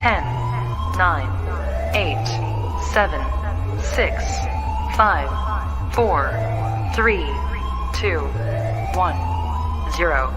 10, 9, 8, 7, 6, 5, 4, 3, 2, 1, 0.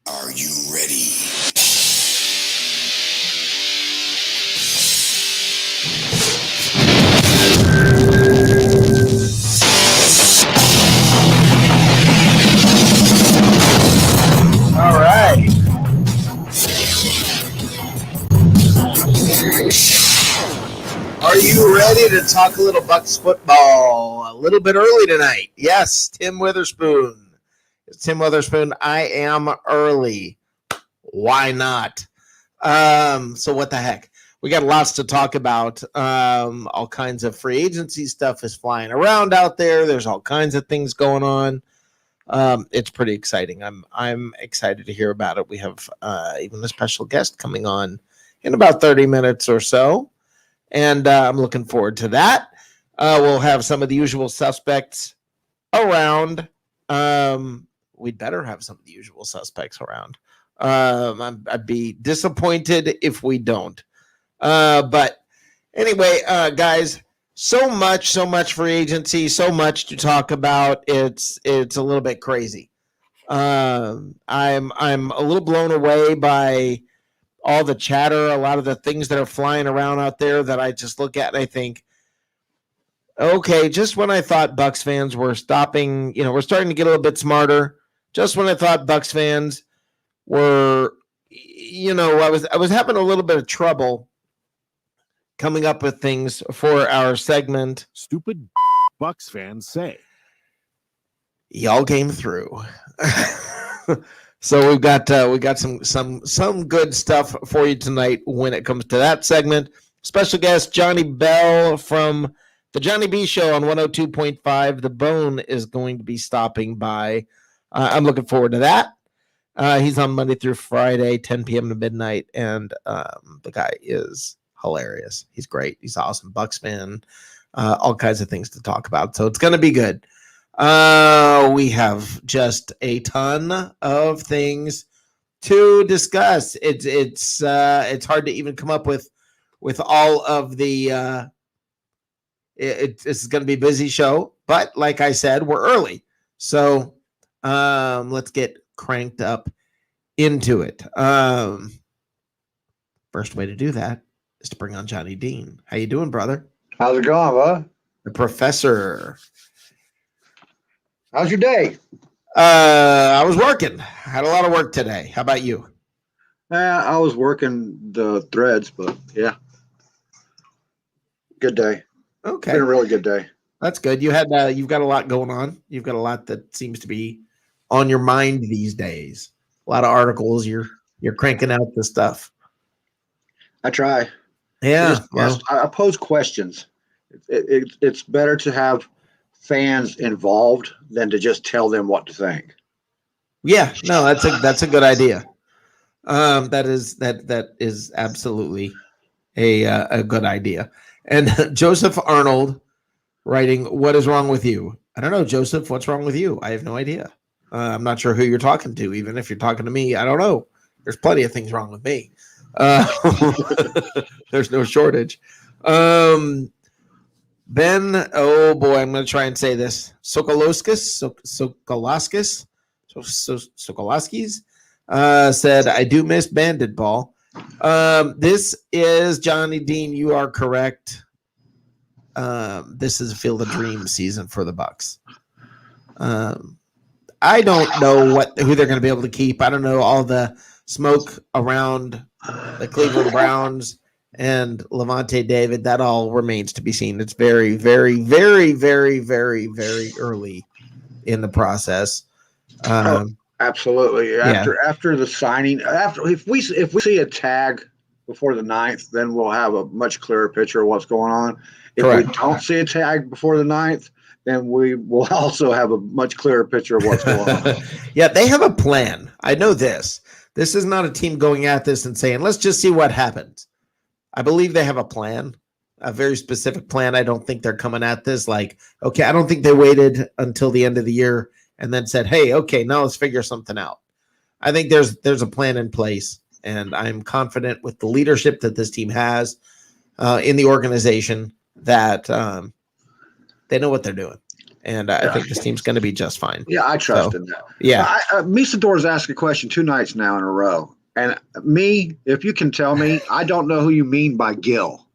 Are you ready? All right. Are you ready to talk a little Bucks football? A little bit early tonight. Yes, Tim Witherspoon. It's Tim Witherspoon. I am early. Why not? So what the heck? We got lots to talk about. All kinds of free agency stuff is flying around out there. There's all kinds of things going on. It's pretty exciting. I'm excited to hear about it. We have even a special guest coming on in about 30 minutes or so, and I'm looking forward to that. We'll have some of the usual suspects around. We'd better have some of the usual suspects around. I'd be disappointed if we don't. But anyway, guys, so much free agency, so much to talk about. It's a little bit crazy. I'm a little blown away by all the chatter, a lot of the things that are flying around out there that I just look at and I think, okay, just when I thought Bucks fans were stopping, we're starting to get a little bit smarter. Just when I thought Bucks fans were, I was having a little bit of trouble coming up with things for our segment. Stupid Bucks fans say. Y'all came through. So we got some good stuff for you tonight when it comes to that segment. Special guest Johnny Bell from the Johnny B Show on 102.5. The Bone is going to be stopping by. I'm looking forward to that. He's on Monday through Friday, 10 p.m. to midnight, and the guy is hilarious. He's great. He's awesome. Bucks fan. All kinds of things to talk about. So it's going to be good. We have just a ton of things to discuss. It's hard to even come up with all of the. It's going to be a busy show, but like I said, we're early, so let's get cranked up into it. First way to do that is to bring on Johnny Dean. How you doing, brother? How's it going, bud? The professor. How's your day? I was working. Had a lot of work today. How about you? I was working the threads, but yeah. Good day. Okay. Been a really good day. That's good. You've got a lot going on. You've got a lot that seems to be on your mind these days. A lot of articles. You're cranking out the stuff. I try. Yeah. I pose questions. It's better to have fans involved than to just tell them what to think. Yeah. No, that's a good idea. That is absolutely a good idea. And Joseph Arnold writing, "What is wrong with you?" I don't know, Joseph. What's wrong with you? I have no idea. I'm not sure who you're talking to. Even if you're talking to me, I don't know. There's plenty of things wrong with me. There's no shortage. Ben, oh boy, I'm going to try and say this. Sokolaskis said, I do miss banded ball. This is Johnny Dean. You are correct. This is a Field of Dreams season for the Bucks. I don't know who they're going to be able to keep. I don't know all the smoke around the Cleveland Browns and Levante David. That all remains to be seen. It's very, very, very, very, very, very early in the process. Absolutely. After the signing, if we see a tag before the 9th, then we'll have a much clearer picture of what's going on. If we don't see a tag before the 9th, then we will also have a much clearer picture of what's going on. Yeah, they have a plan. I know this. This is not a team going at this and saying, let's just see what happens. I believe they have a plan, a very specific plan. I don't think they're coming at this like, okay, I don't think they waited until the end of the year and then said, hey, okay, now let's figure something out. I think there's a plan in place, and I'm confident with the leadership that this team has in the organization that they know what they're doing. And I think this team's going to be just fine. Yeah, I trust in that. Yeah. Misador's asked a question 2 nights now in a row. And me, if you can tell me, I don't know who you mean by Gil.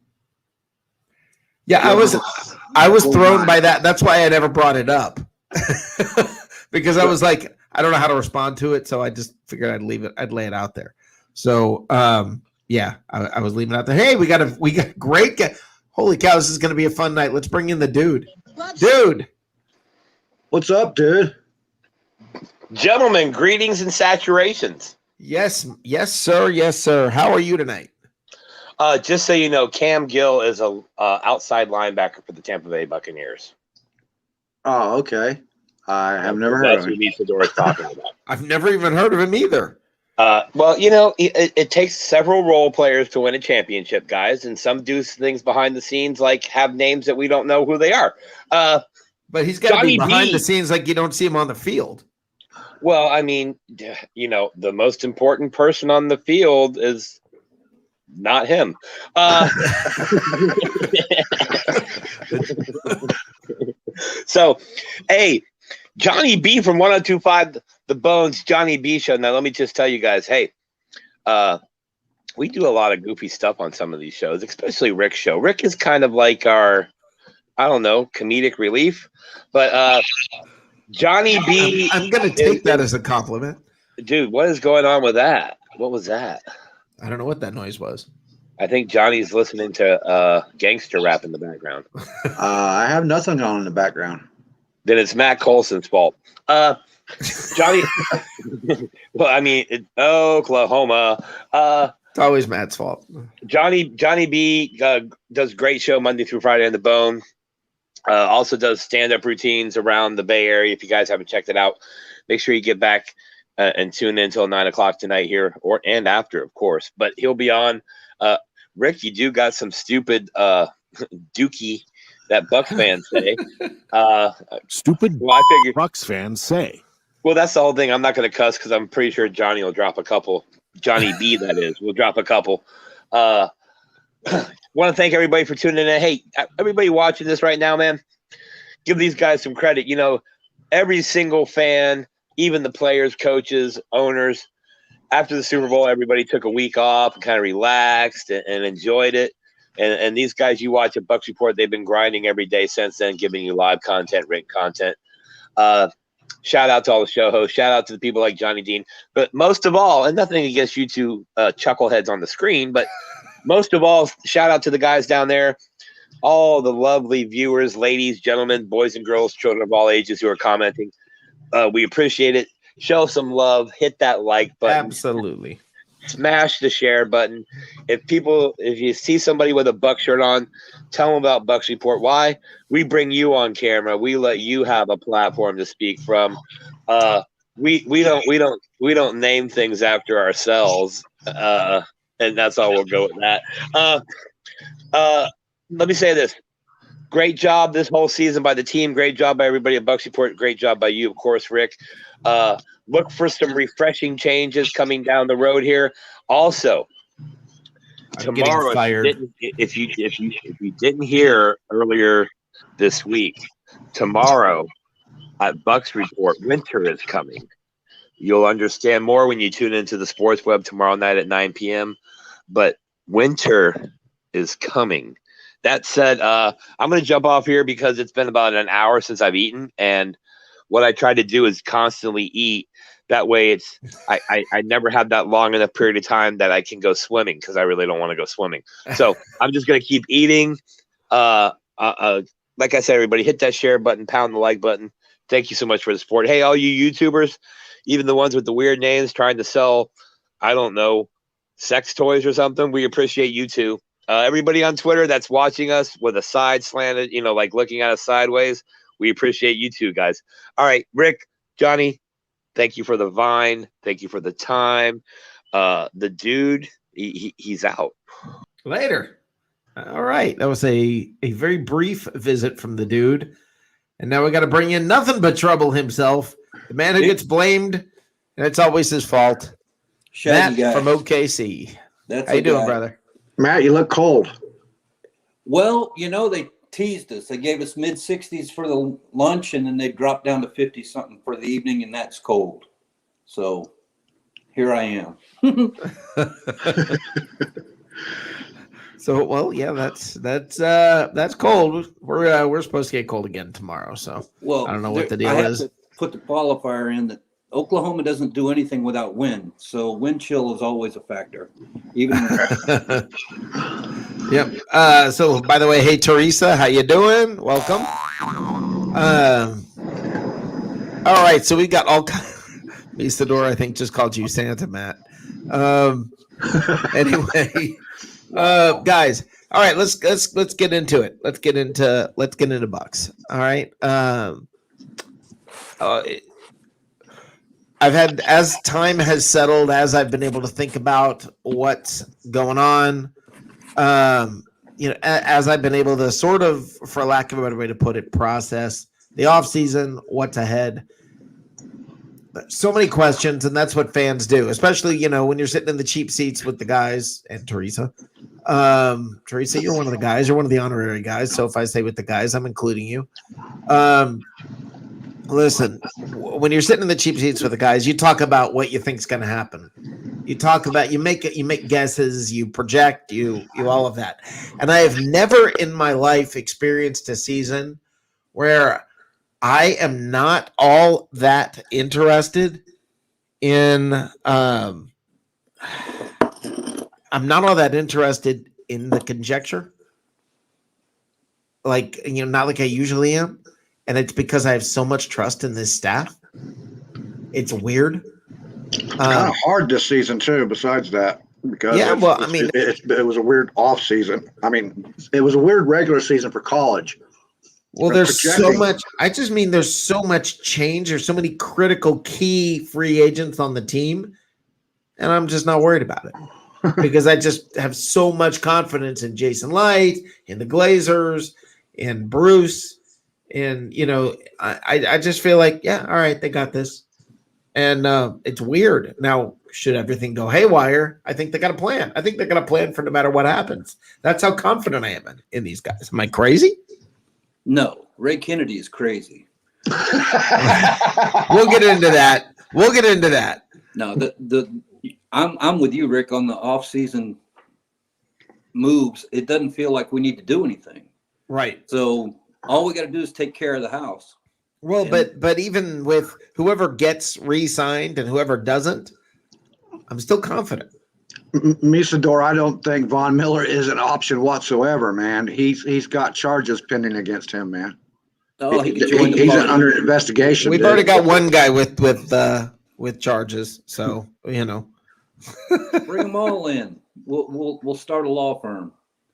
Yeah, I was thrown by that. That's why I never brought it up. Because I was like, I don't know how to respond to it. So I just figured I'd leave it. I'd lay it out there. So, yeah, I was leaving it out there. Hey, we got great. Holy cow, this is going to be a fun night. Let's bring in the dude. Dude. What's up, dude? Gentlemen, greetings and saturations. Yes, sir. Yes, sir. How are you tonight? Just so you know, Cam Gill is a outside linebacker for the Tampa Bay Buccaneers. Oh, okay. I have never heard of him. That's who Misador is talking about. I've never even heard of him either. Well, you know, it takes several role players to win a championship, guys, and some do things behind the scenes like have names that we don't know who they are. But he's got to be behind the scenes like you don't see him on the field. Well, I mean, you know, the most important person on the field is not him. So, hey, Johnny B from 102.5 The Bones, Johnny B Show. Now, let me just tell you guys, hey, we do a lot of goofy stuff on some of these shows, especially Rick's show. Rick is kind of like our, I don't know, comedic relief. But Johnny B. I'm going to take that as a compliment. Dude, what is going on with that? What was that? I don't know what that noise was. I think Johnny's listening to gangster rap in the background. I have nothing on in the background. Then it's Matt Colson's fault. Johnny, well, I mean, Oklahoma. It's always Matt's fault. Johnny B does great show Monday through Friday on the Bone. Also does stand-up routines around the Bay Area. If you guys haven't checked it out, make sure you get back and tune in until 9 o'clock tonight here, and after, of course. But he'll be on. Rick, you do got some stupid dookie that Bucks fans say. Stupid well, I figure, Bucks fans say. Well, that's the whole thing. I'm not going to cuss because I'm pretty sure Johnny will drop a couple. Johnny B, that is, will drop a couple. Want to thank everybody for tuning in. Hey, everybody watching this right now, man, give these guys some credit. You know, every single fan, even the players, coaches, owners, after the Super Bowl, everybody took a week off and kind of relaxed and enjoyed it. And these guys you watch at Bucks Report, they've been grinding every day since then, giving you live content, written content. Shout out to all the show hosts. Shout out to the people like Johnny Dean. But most of all, and nothing against you two chuckleheads on the screen, but most of all, shout out to the guys down there, all the lovely viewers, ladies, gentlemen, boys and girls, children of all ages who are commenting. We appreciate it. Show some love. Hit that like button. Absolutely. Smash the share button. If you see somebody with a Buck shirt on, tell them about Bucks Report. Why? We bring you on camera. We let you have a platform to speak from. We don't name things after ourselves. And that's all we'll go with that. Let me say this. Great job this whole season by the team. Great job by everybody at Bucks Report. Great job by you, of course, Rick. Look for some refreshing changes coming down the road here. Also, tomorrow, fired. if you didn't hear earlier this week, tomorrow at Bucks Report, winter is coming. You'll understand more when you tune into the Sports Web tomorrow night at 9 p.m. But winter is coming. That said, I'm going to jump off here because it's been about an hour since I've eaten, and what I try to do is constantly eat. That way, I never have that long enough period of time that I can go swimming because I really don't want to go swimming. So I'm just going to keep eating. Like I said, everybody, hit that share button, pound the like button. Thank you so much for the support. Hey, all you YouTubers, even the ones with the weird names trying to sell, I don't know, sex toys or something, we appreciate you too. Everybody on Twitter that's watching us with a side slanted, like looking at us sideways, we appreciate you too, guys. All right, Rick, Johnny, thank you for the Vine. Thank you for the time. The dude, he's out. Later. All right. That was a very brief visit from the dude. And now we got to bring in nothing but trouble himself. The man who gets blamed, and it's always his fault. Shaggy Matt guy from OKC. That's How you doing, guy. brother? Matt, you look cold. Well, they teased us. They gave us mid-60s for the lunch, and then they dropped down to 50-something for the evening, and that's cold. So here I am. So, well, yeah, that's cold. We're supposed to get cold again tomorrow. So, Well, I don't know what the deal I have is. to put the qualifier in that Oklahoma doesn't do anything without wind, so wind chill is always a factor. Even Yep. So, by the way, hey Teresa, how you doing? Welcome. All right. So we got all kinds. Isidore, I think, just called you Santa, Matt. Anyway, guys. All right. Let's get into it. Let's get into Bucks. All right. I've had, as time has settled, as I've been able to think about what's going on, as I've been able to sort of, for lack of a better way to put it, process the offseason, what's ahead. So many questions, and that's what fans do, especially, when you're sitting in the cheap seats with the guys and Teresa. Teresa, you're one of the guys. You're one of the honorary guys. So if I say with the guys, I'm including you. Listen, when you're sitting in the cheap seats with the guys, you talk about what you think's going to happen. You talk about, you make guesses, you project, you all of that. And I have never in my life experienced a season where I am not all that interested in I'm not all that interested in the conjecture. Like, not like I usually am. And it's because I have so much trust in this staff. It's weird. Kind of hard this season too. Besides that, because it was a weird off season. I mean, it was a weird regular season for college. Well, there's so much. I just mean there's so much change. There's so many critical key free agents on the team, and I'm just not worried about it because I just have so much confidence in Jason Light, in the Glazers, in Bruce. And, I just feel like, yeah, all right, they got this. And it's weird. Now, should everything go haywire? I think they got a plan. I think they got a plan for no matter what happens. That's how confident I am in these guys. Am I crazy? No, Ray Kennedy is crazy. We'll get into that. No, I'm with you, Rick, on the off-season moves. It doesn't feel like we need to do anything. Right. So all we got to do is take care of the house. Well, but even with whoever gets re-signed and whoever doesn't, I'm still confident. Misador, I don't think Von Miller is an option whatsoever, man. He's got charges pending against him, man. Oh, he's under investigation. We've already got one guy with charges, so bring them all in. We'll start a law firm.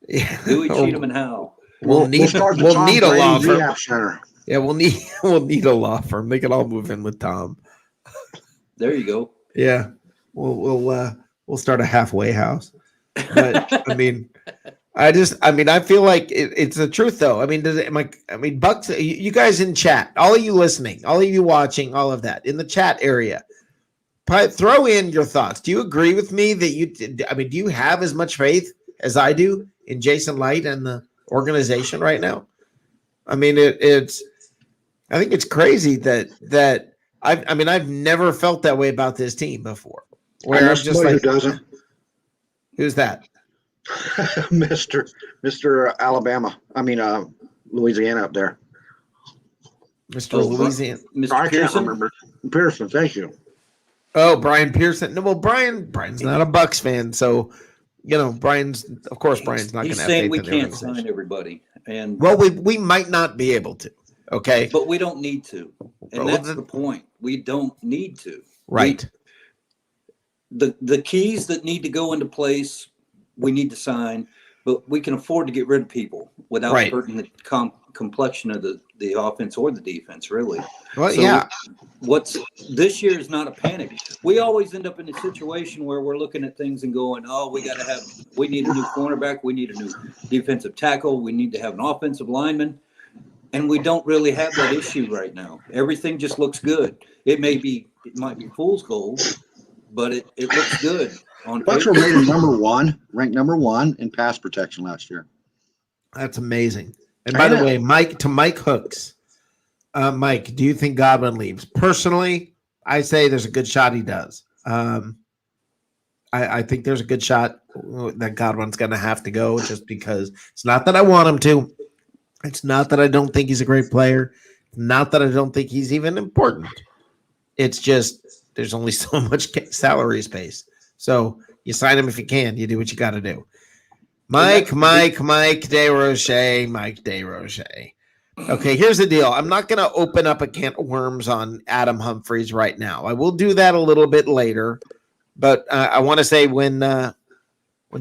Yeah. Dewey, Cheatham, and Howe. We'll need a law firm. Center. Yeah, we'll need a law firm. They can all move in with Tom. There you go. Yeah, we'll start a halfway house. But I mean, I feel like it's the truth though. I mean, Bucks, you guys in chat, all of you listening, all of you watching, all of that in the chat area, throw in your thoughts. Do you agree with me that do you have as much faith as I do in Jason Light and the organization right now. I mean, I think it's crazy that I've never felt that way about this team before. Where I'm just like, who doesn't. Who's that? Mr. Alabama. Louisiana up there. Mr. Louisiana. Mr. I Pearson? can't remember. Pearson, thank you. Oh, Brian Pearson. No, well, Brian's not a Bucks fan, so Brian's not going to have He's saying faith we in the can't organization. sign everybody, and Well, we might not be able to. Okay, but we don't need to, and Well, that's the point. We don't need to. right. The keys that need to go into place, we need to sign, but we can afford to get rid of people without Right. hurting the complexion of the offense or the defense, really. Well, So yeah, this year is not a panic. We always end up in a situation where we're looking at things and going, oh, we need a new cornerback. We need a new defensive tackle. We need to have an offensive lineman. And we don't really have that issue right now. Everything just looks good. It might be fool's gold, but it looks good on Bucks paper. were ranked number one in pass protection last year. that's amazing. And by the way, Mike Hooks. Mike, do you think Godwin leaves? Personally, I say there's a good shot he does. I think there's a good shot that Godwin's going to have to go, just because it's not that I want him to. It's not that I don't think he's a great player. Not that I don't think he's even important. It's just there's only so much salary space. So you sign him if you can. You do what you got to do. Mike DeRoche. Okay, here's the deal. I'm not going to open up a can of worms on Adam Humphries right now. I will do that a little bit later. But I want to say when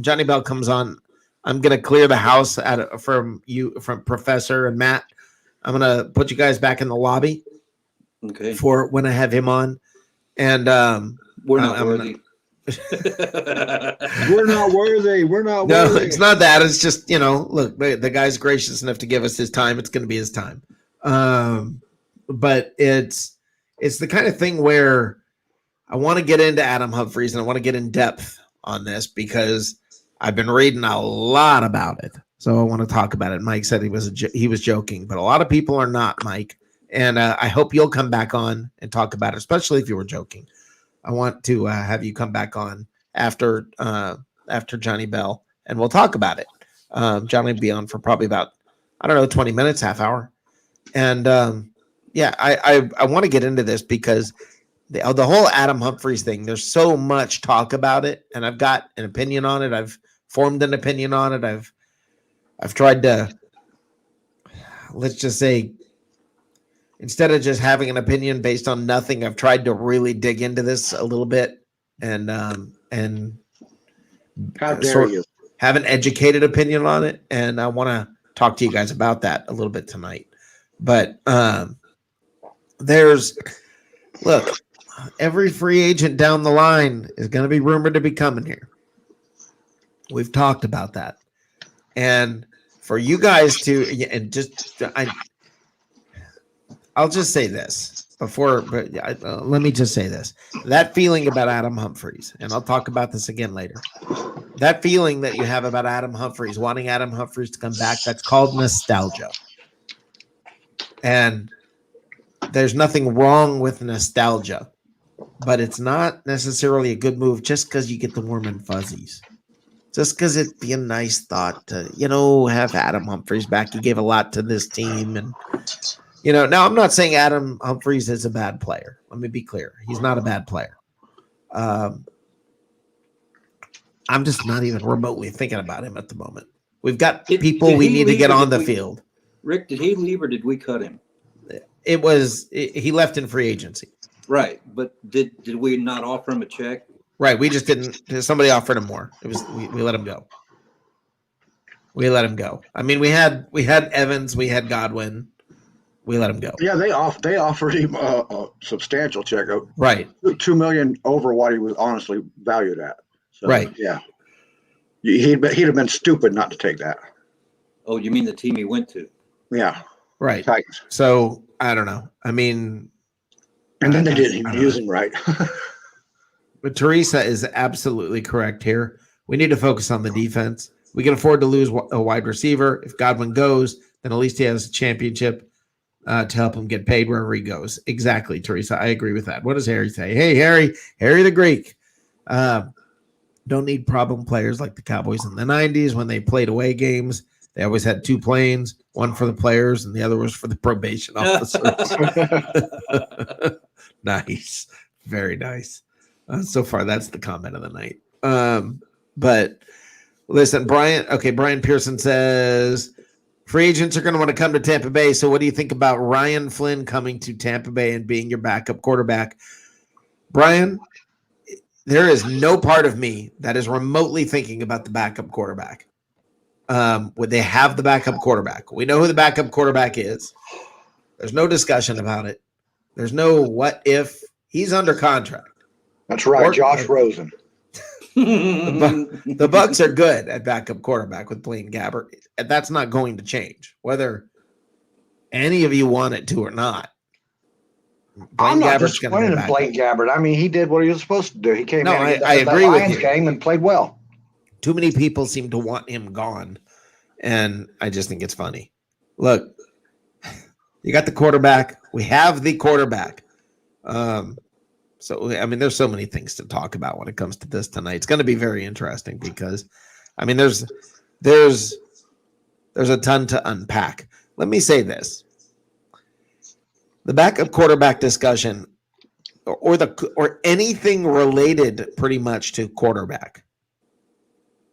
Johnny Bell comes on, I'm going to clear the house from Professor and Matt. I'm going to put you guys back in the lobby for when I have him on. And we're not worthy. We're not worthy. No, it's not that. It's just, look, the guy's gracious enough to give us his time. It's going to be his time. But it's the kind of thing where I want to get into Adam Humphries and I want to get in depth on this because I've been reading a lot about it. So I want to talk about it. Mike said he was joking, but a lot of people are not, Mike. And I hope you'll come back on and talk about it, especially if you were joking. I want to have you come back on after Johnny Bell, and we'll talk about it. Johnny will be on for probably about, 20 minutes, half hour. And I want to get into this because the whole Adam Humphries thing, there's so much talk about it, and I've got an opinion on it. I've formed an opinion on it. I've tried to, let's just say, instead of just having an opinion based on nothing, I've tried to really dig into this a little bit and how dare you have an educated opinion on it. And I want to talk to you guys about that a little bit tonight. But every free agent down the line is going to be rumored to be coming here. We've talked about that. And for you guys I'll just say this let me just say this. That feeling about Adam Humphries, and I'll talk about this again later. That feeling that you have about Adam Humphries, wanting Adam Humphries to come back, that's called nostalgia. And there's nothing wrong with nostalgia, but it's not necessarily a good move just because you get the warm and fuzzies. Just because it'd be a nice thought to, have Adam Humphries back. He gave a lot to this team. And, now I'm not saying Adam Humphries is a bad player. Let me be clear. He's not a bad player. I'm just not even remotely thinking about him at the moment. We've got people we need to get on the field. Rick, did he leave or did we cut him? He left in free agency. Right. But did we not offer him a check? Right. We just didn't. Somebody offered him more. We let him go. We let him go. I mean, we had Evans, we had Godwin. We let him go. Yeah, they offered him a substantial check, right? $2 million over what he was honestly valued at. So, right. Yeah. He'd have been stupid not to take that. Oh, you mean the team he went to? Yeah. Right. Titans. So I don't know. I mean, and then they didn't use him right. But Teresa is absolutely correct here. We need to focus on the defense. We can afford to lose a wide receiver. If Godwin goes, then at least he has a championship to help him get paid wherever he goes. Exactly, Teresa. I agree with that. What does Harry say? Hey, Harry the Greek. Don't need problem players like the Cowboys in the 90s when they played away games. They always had two planes, one for the players and the other was for the probation officers. Nice. Very nice. So far, that's the comment of the night. But listen, Brian Pearson says free agents are going to want to come to Tampa Bay. So what do you think about Ryan Flynn coming to Tampa Bay and being your backup quarterback? Brian, there is no part of me that is remotely thinking about the backup quarterback. Would they have the backup quarterback? We know who the backup quarterback is. There's no discussion about it. There's no what if. He's under contract. That's right, Josh Rosen. The Bucs are good at backup quarterback with Blaine Gabbert. That's not going to change, whether any of you want it to or not. I'm not disappointed in Blaine Gabbert. I mean, he did what he was supposed to do. He came in and I agree with you. Game and played well. Too many people seem to want him gone, and I just think it's funny. Look, you got the quarterback. We have the quarterback. So, I mean, there's so many things to talk about when it comes to this tonight. It's going to be very interesting because, I mean, there's a ton to unpack. Let me say this. The backup quarterback discussion or anything related pretty much to quarterback.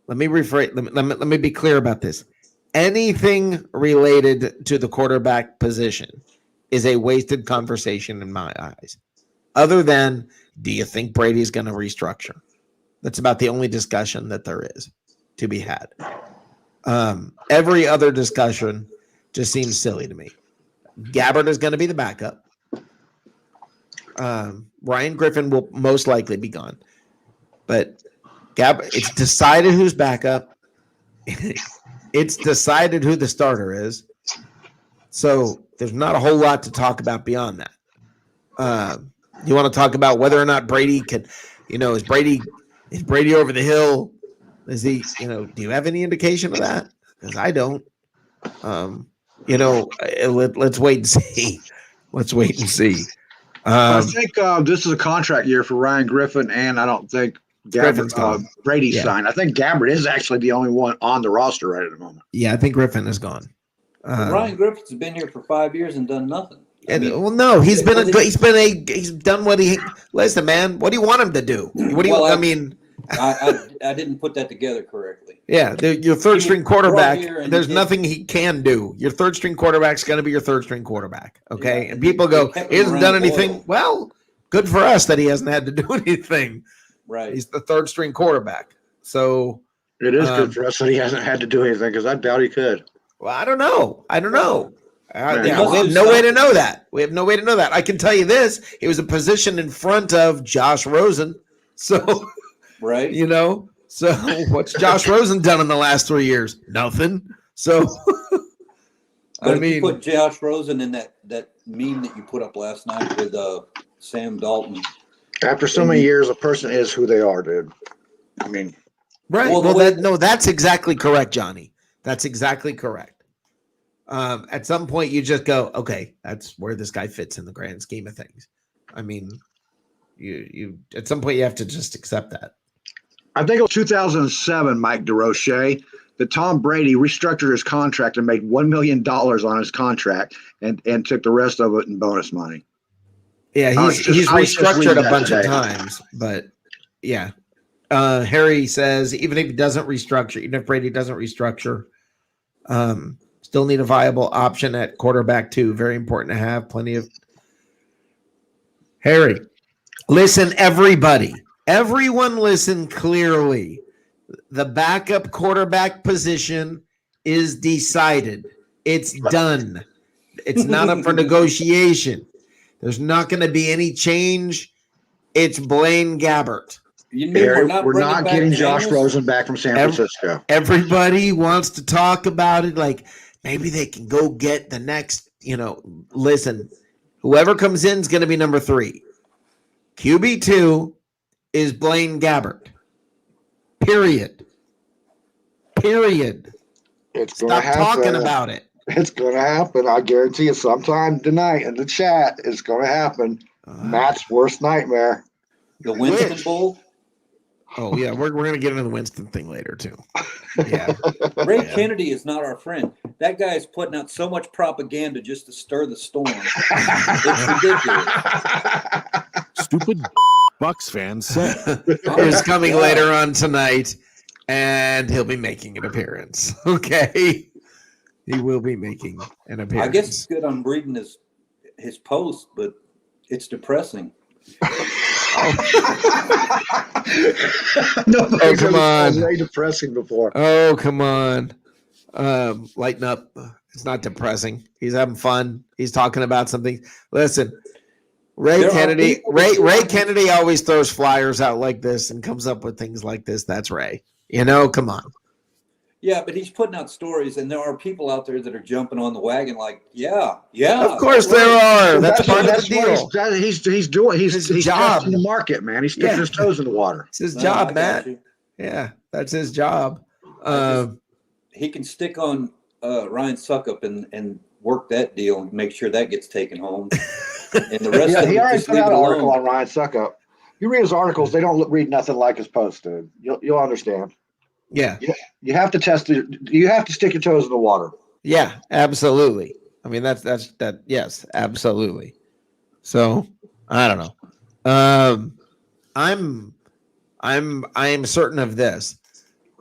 Let me rephrase. Let me be clear about this. Anything related to the quarterback position is a wasted conversation in my eyes. Other than, do you think Brady's going to restructure? That's about the only discussion that there is to be had. Every other discussion just seems silly to me. Gabbert is going to be the backup. Ryan Griffin will most likely be gone. But Gabbert, it's decided who's backup. It's decided who the starter is. So there's not a whole lot to talk about beyond that. You want to talk about whether or not Brady can, is Brady over the hill? Is he, do you have any indication of that? Because I don't. Let's wait and see. Let's wait and see. I think this is a contract year for Ryan Griffin, and I don't think Brady's signed. I think Gabbert is actually the only one on the roster right at the moment. Yeah, I think Griffin is gone. Ryan Griffin's been here for 5 years and done nothing. He's done what he. Listen, man, what do you want him to do? What do you? I didn't put that together correctly. Yeah, your third string quarterback. There's nothing he can do. Your third string quarterback's going to be your third string quarterback. Okay, and people go, he hasn't done anything. Well, good for us that he hasn't had to do anything. Right, he's the third string quarterback. So it is good for us that he hasn't had to do anything because I doubt he could. Well, I don't know. We have no way to know that. I can tell you this: it was a position in front of Josh Rosen. So, right, So what's Josh Rosen done in the last 3 years? Nothing. So, you put Josh Rosen in that meme that you put up last night with Sam Dalton. After so many years, a person is who they are, dude. I mean, right? That's exactly correct, Johnny. That's exactly correct. At some point, you just go, okay, that's where this guy fits in the grand scheme of things. I mean, you at some point you have to just accept that. I think it was 2007, Mike DeRoche, that Tom Brady restructured his contract and made $1 million on his contract and took the rest of it in bonus money. Yeah, he's restructured a bunch of times, but yeah. Harry says even if he doesn't restructure, even if Brady doesn't restructure, still need a viable option at quarterback too. Very important to have plenty of. Harry, listen, everybody. Everyone listen clearly. The backup quarterback position is decided. It's done. It's not up for negotiation. There's not going to be any change. It's Blaine Gabbert. We're not getting Josh Rosen back from San Francisco. Everybody wants to talk about it like maybe they can go get the next, listen, whoever comes in is going to be number 3. QB2 is Blaine Gabbert. Period. Period. It's going to Stop happen. talking about it. It's going to happen. I guarantee you sometime tonight in the chat, it's going to happen. Matt's worst nightmare. The Winston Which? Bowl. Oh yeah, we're gonna get into the Winston thing later too. Yeah, Ray Kennedy is not our friend. That guy is putting out so much propaganda just to stir the storm. It's ridiculous. Stupid Bucks fans say. He's coming later on tonight, and he'll be making an appearance. Okay, he will be making an appearance. I guess it's good on reading his post, but it's depressing. Nobody's come ever on. called Ray depressing before. Oh, come on. Lighten up. It's not depressing. He's having fun. He's talking about something. Listen, Ray Kennedy always throws flyers out like this and comes up with things like this. That's Ray. Come on. Yeah, but he's putting out stories, and there are people out there that are jumping on the wagon like, yeah. Of course there are. That's part of the deal. He's job. testing the market, man. He's sticking his toes in the water. It's his job, Matt. Yeah, that's his job. He can stick on Ryan Suckup and work that deal and make sure that gets taken home. And the rest of he it, already just put leave out it an alone. article on Ryan Suckup. You read his articles; they don't read nothing like his post, dude. You'll understand. Yeah. You have to test it. You have to stick your toes in the water. Yeah, absolutely. I mean, that's that. Yes, absolutely. So I don't know. I am certain of this.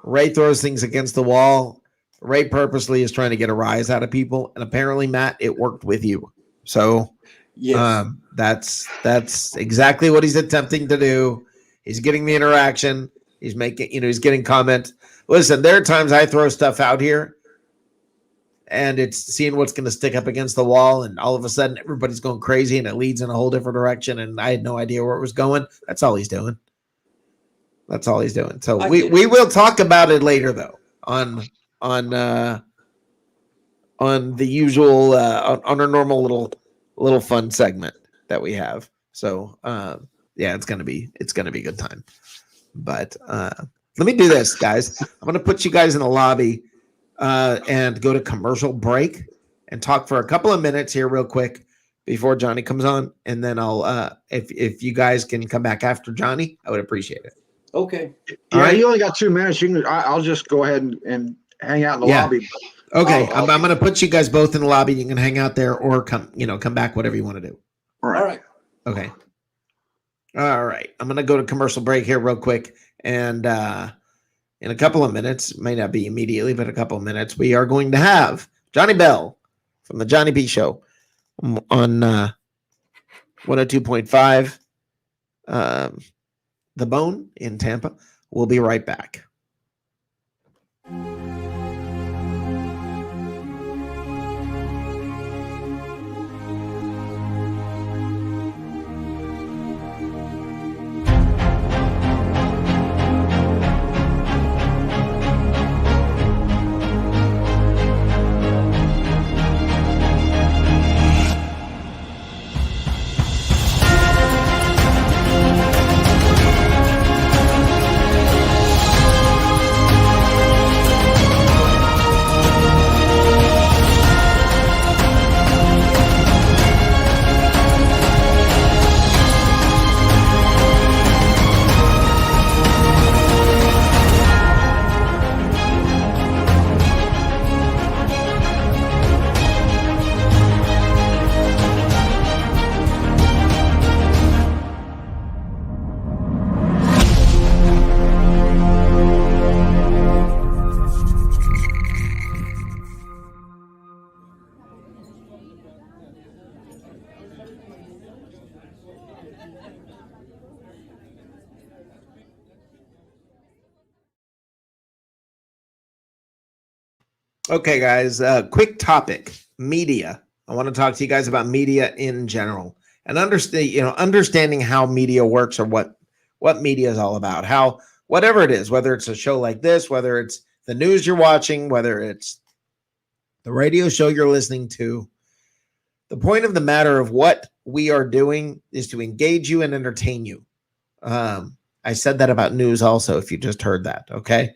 Ray throws things against the wall. Ray purposely is trying to get a rise out of people, and apparently, Matt, it worked with you. So, Yes. that's exactly what he's attempting to do. He's getting the interaction. He's making, he's getting comments. Listen, there are times I throw stuff out here, and it's seeing what's going to stick up against the wall, and all of a sudden, everybody's going crazy, and it leads in a whole different direction, and I had no idea where it was going. That's all he's doing. That's all he's doing. So we will talk about it later, though, on the usual on our normal little fun segment that we have. So yeah, it's gonna be a good time. But let me do this, guys. I'm gonna put you guys in the lobby and go to commercial break and talk for a couple of minutes here, real quick, before Johnny comes on, and then I'll if you guys can come back after Johnny, I would appreciate it. Okay. Yeah, right. you only got 2 minutes. I'll just go ahead and hang out in the lobby. Okay, I'm going to put you guys both in the lobby. You can hang out there or come back, whatever you want to do. All right. Okay. All right. I'm going to go to commercial break here real quick. And in a couple of minutes, may not be immediately, but a couple of minutes, we are going to have Johnny Bell from the Johnny B Show on 102.5 The Bone in Tampa. We'll be right back. Okay, guys, quick topic, media. I want to talk to you guys about media in general and understanding how media works, or what media is all about, how, whatever it is, whether it's a show like this, whether it's the news you're watching, whether it's the radio show you're listening to. The point of the matter of what we are doing is to engage you and entertain you. I said that about news also, if you just heard that. Okay.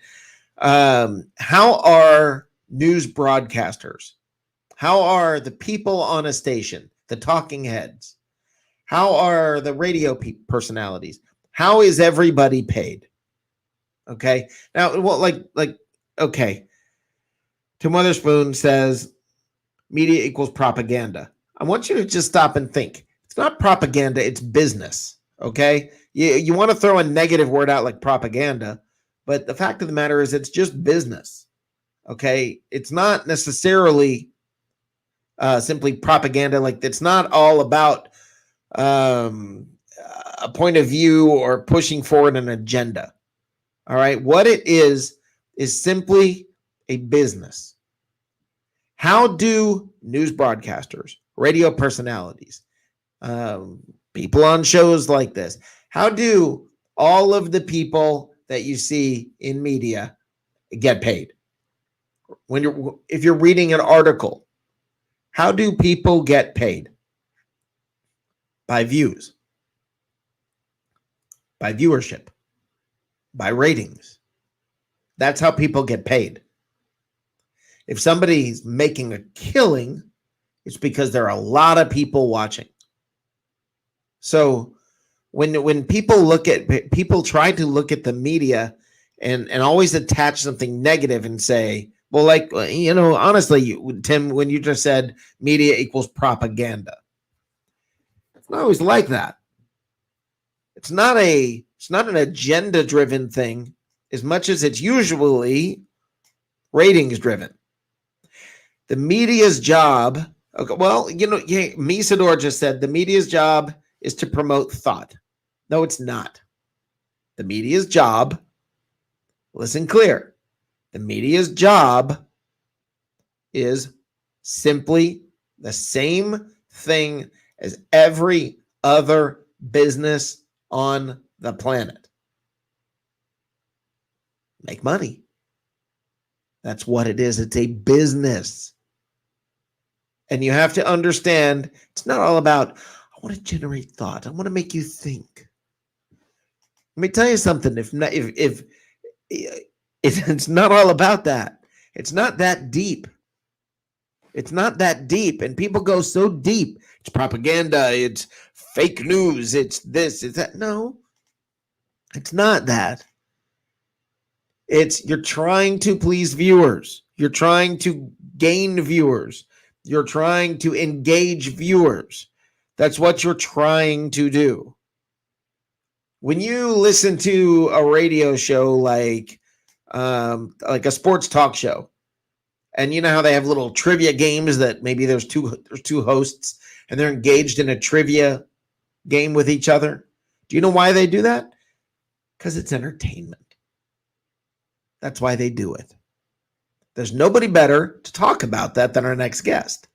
How are news broadcasters? How are the people on a station, the talking heads? How are the radio personalities? How is everybody paid? Okay. Now, well, okay. Tim Witherspoon says media equals propaganda. I want you to just stop and think. It's not propaganda, it's business. Okay. You want to throw a negative word out like propaganda, but the fact of the matter is it's just business. Okay. It's not necessarily simply propaganda. Like, it's not all about a point of view or pushing forward an agenda. All right. What it is simply a business. How do news broadcasters, radio personalities, people on shows like this, how do all of the people that you see in media get paid? If you're reading an article, how do people get paid? By views, by viewership, by ratings. That's how people get paid. If somebody's making a killing, it's because there are a lot of people watching. So when people try to look at the media and always attach something negative and say, well, like, honestly, Tim, when you just said media equals propaganda, it's not always like that. It's not an agenda driven thing as much as it's usually ratings driven. The media's job, okay, well, Misador just said the media's job is to promote thought. No, it's not. The media's job, listen clear, the media's job is simply the same thing as every other business on the planet. Make money. That's what it is. It's a business. And you have to understand, it's not all about, I want to generate thought. I want to make you think. Let me tell you something. If it's not all about that. It's not that deep. It's not that deep. And people go so deep. It's propaganda. It's fake news. It's this. It's that. No, it's not that. You're trying to please viewers. You're trying to gain viewers. You're trying to engage viewers. That's what you're trying to do. When you listen to a radio show like a sports talk show, and you know how they have little trivia games that maybe there's two hosts and they're engaged in a trivia game with each other. Do you know why they do that? Because it's entertainment. That's why they do it. There's nobody better to talk about that than our next guest.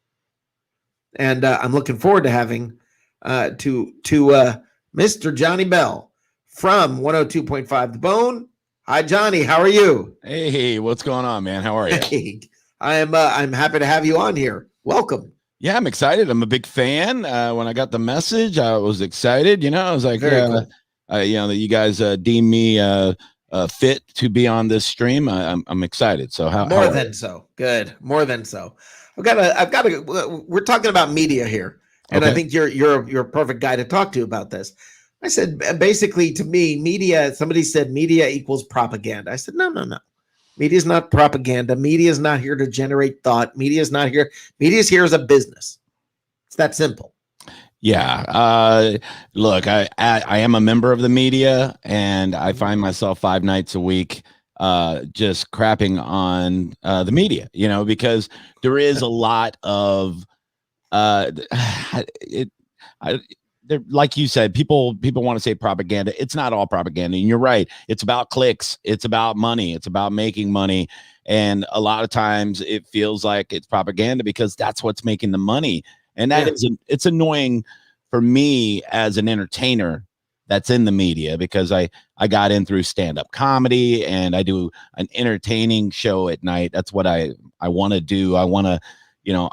And I'm looking forward to having Mr. Johnny Bell from 102.5 The Bone. Hi, Johnny. How are you? Hey, what's going on, man? How are you? Hey, I'm happy to have you on here. Welcome. Yeah, I'm excited. I'm a big fan. When I got the message, I was excited. I was like, cool. that you guys deem me fit to be on this stream. I'm excited. So more than so good. More than so. We're talking about media here, and okay. I think you're a perfect guy to talk to about this. I said, basically, to me, media. Somebody said media equals propaganda. I said, no. Media is not propaganda. Media is not here to generate thought. Media is not here. Media is here as a business. It's that simple. Yeah. Look, I am a member of the media, and I find myself 5 nights a week just crapping on the media, because there is a lot of like you said, people want to say propaganda. It's not all propaganda. And you're right. It's about clicks. It's about money. It's about making money. And a lot of times it feels like it's propaganda because that's what's making the money. And that it's annoying for me as an entertainer that's in the media, because I got in through stand-up comedy, and I do an entertaining show at night. That's what I want to do. I want to,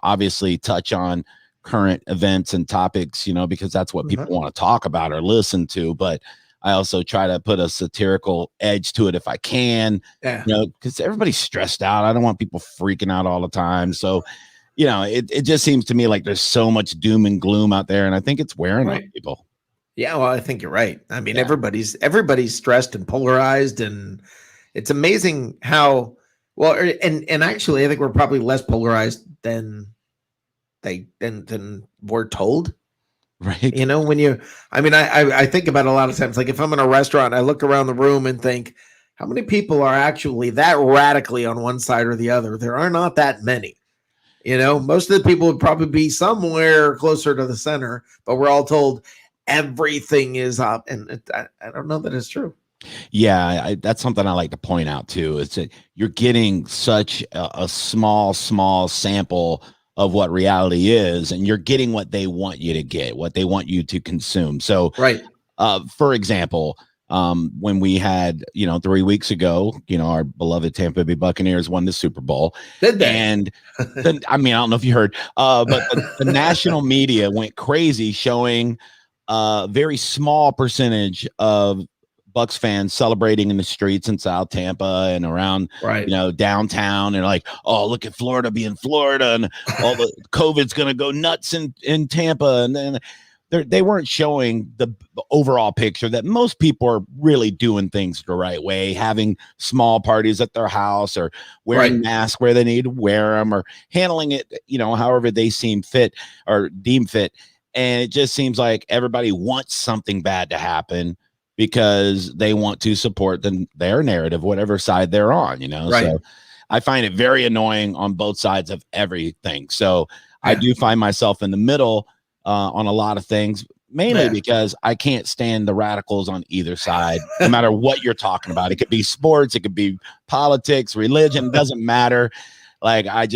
obviously touch on current events and topics, because that's what people want to talk about or listen to. But I also try to put a satirical edge to it if I can, Yeah. because everybody's stressed out. I don't want people freaking out all the time. So, it just seems to me like there's so much doom and gloom out there, and I think it's wearing on people. Yeah, well, I think you're right. I mean, Yeah. everybody's stressed and polarized, and it's amazing how well. And actually, I think we're probably less polarized than we're told. Right. I think about it a lot of times. Like if I'm in a restaurant, I look around the room and think, how many people are actually that radically on one side or the other? There are not that many. Most of the people would probably be somewhere closer to the center, but we're all told everything is up, and I don't know that it's true. Yeah, that's something I like to point out too. Is that you're getting such a small sample of what reality is, and you're getting what they want you to get, what they want you to consume. So, right. For example, when we had, 3 weeks ago, our beloved Tampa Bay Buccaneers won the Super Bowl. Did they? And I don't know if you heard, but the national media went crazy showing a very small percentage of Bucks fans celebrating in the streets in South Tampa and around, downtown, and like, oh, look at Florida being Florida, and all the COVID's going to go nuts in Tampa. And then they weren't showing the overall picture that most people are really doing things the right way, having small parties at their house, or wearing masks where they need to wear them, or handling it, however they seem fit or deem fit. And it just seems like everybody wants something bad to happen because they want to support their narrative, whatever side they're on, So I find it very annoying on both sides of everything. So I do find myself in the middle on a lot of things, mainly because I can't stand the radicals on either side, no matter what you're talking about. It could be sports, it could be politics, religion, it doesn't matter. Like, I'm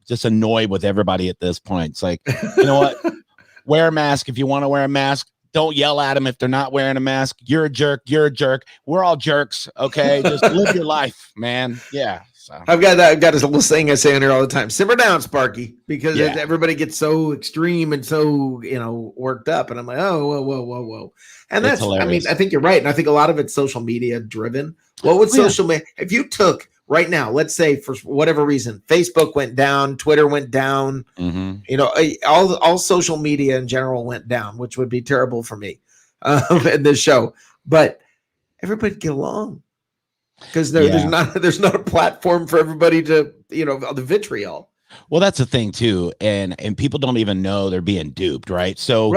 just annoyed with everybody at this point. It's like, you know what? Wear a mask if you want to wear a mask. Don't yell at them if they're not wearing a mask. You're a jerk. You're a jerk. We're all jerks. Okay. Just live your life, man. Yeah. So I've got a little saying I say on here all the time. Simmer down, Sparky, because everybody gets so extreme and so, worked up. And I'm like, oh, whoa. And that's hilarious. I think you're right. And I think a lot of it's social media driven. What would social media, if you took right now, let's say for whatever reason, Facebook went down, Twitter went down, all social media in general went down, which would be terrible for me in this show. But everybody get along because there's not a platform for everybody to, the vitriol. Well, that's the thing too. And people don't even know they're being duped, right? So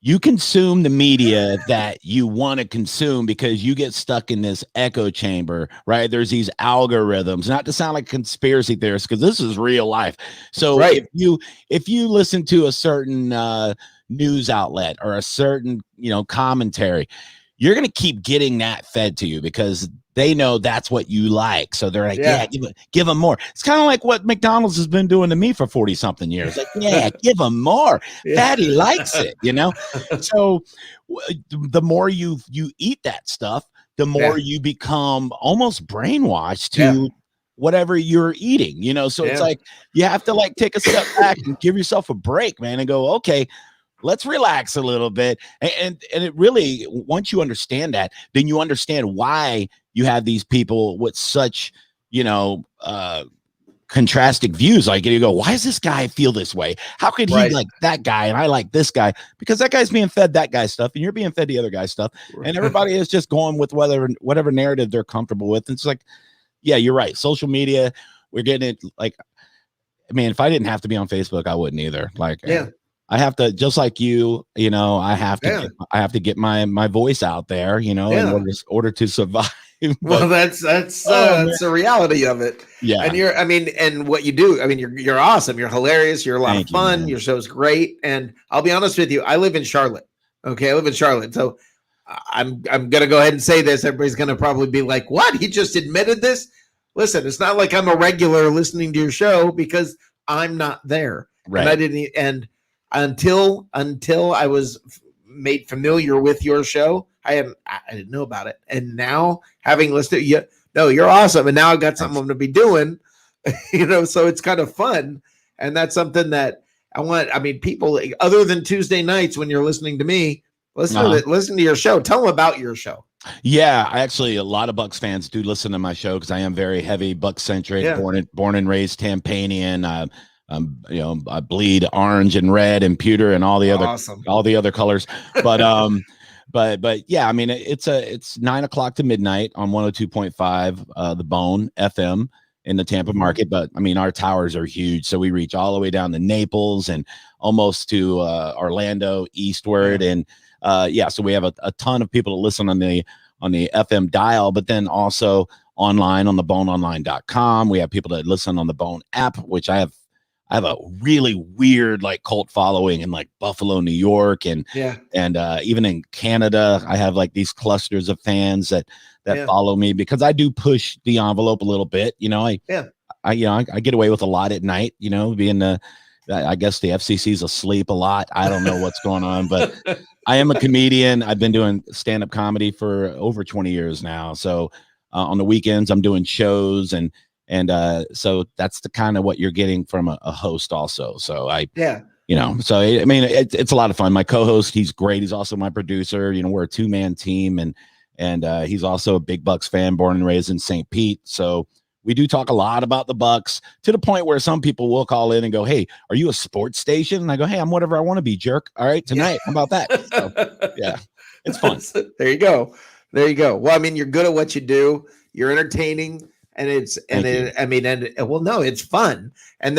you consume the media that you want to consume because you get stuck in this echo chamber, right? There's these algorithms, not to sound like conspiracy theorists, because this is real life. So if you listen to a certain news outlet or a certain, commentary, you're going to keep getting that fed to you because they know that's what you like. So they're like, give them more. It's kind of like what McDonald's has been doing to me for 40 something years. Like, give them more. Fatty likes it, So the more you eat that stuff, the more you become almost brainwashed to whatever you're eating, So it's like, you have to take a step back and give yourself a break, man, and go, okay, let's relax a little bit. And it really, once you understand that, then you understand why you have these people with such, contrasting views. Like, you go, why does this guy feel this way? How could he like that guy and I like this guy? Because that guy's being fed that guy's stuff and you're being fed the other guy's stuff. And everybody is just going with whatever narrative they're comfortable with. And it's like, yeah, you're right. Social media, we're getting it. Like, I mean, if I didn't have to be on Facebook, I wouldn't either. Like, I have to, just like you, I have to get my voice out there, in order to survive. Well, that's the reality of it. Yeah. And and what you do, you're awesome. You're hilarious. You're a lot of fun. Your show's great. And I'll be honest with you, I live in Charlotte. Okay. I live in Charlotte. So I'm going to go ahead and say this. Everybody's going to probably be like, what? He just admitted this? Listen, it's not like I'm a regular listening to your show because I'm not there. Right. And I didn't, until I was made familiar with your show, I didn't know about it. And now having listened to you, you're awesome. And now I've got something I'm going to be doing, so it's kind of fun. And that's something that I want. People, other than Tuesday nights when you're listening to me, Listen to your show. Tell them about your show. Yeah, actually, a lot of Bucks fans do listen to my show because I am very heavy Bucks centric. Yeah. Born and raised Tampanian. I bleed orange and red and pewter and all the other colors. But but yeah, I mean it's 9 o'clock to midnight on 102.5 the Bone FM in the Tampa market. But I mean our towers are huge, so we reach all the way down to Naples and almost to Orlando eastward. And so we have a ton of people to listen on the FM dial, but then also online on the boneonline.com. We have people that listen on the Bone app, which I have a really weird like cult following in like Buffalo, New York, and even in Canada. I have like these clusters of fans that follow me because I do push the envelope a little bit. I get away with a lot at night, being I guess the FCC's asleep a lot. I don't know what's going on, but I am a comedian. I've been doing stand-up comedy for over 20 years now. So on the weekends, I'm doing shows, and so that's the kind of what you're getting from a host also. So it's a lot of fun. My co-host, he's great. He's also my producer. We're a 2-man team, and he's also a big Bucks fan, born and raised in St. Pete. So we do talk a lot about the Bucks to the point where some people will call in and go, "Hey, are you a sports station?" And I go, "Hey, I'm whatever I want to be, jerk. All right, tonight. How about that?" So, yeah, it's fun. There you go. Well, I mean, you're good at what you do. You're entertaining, and it's fun. And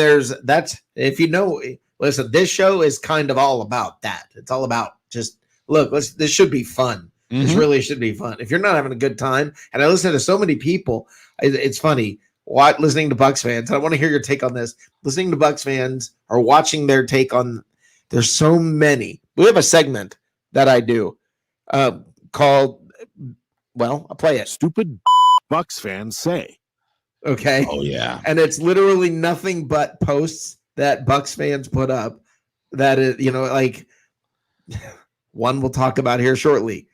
listen, this show is kind of all about that. It's all about just this should be fun. This really should be fun. If you're not having a good time, and I listen to so many people, it's funny. Listening to Bucks fans, I want to hear your take on this. Listening to Bucks fans or watching their take on. There's so many. We have a segment that I do called. Well, I'll play it. Stupid Bucks fans say. Okay. Oh yeah. And it's literally nothing but posts that Bucks fans put up. That is, like one we'll talk about here shortly.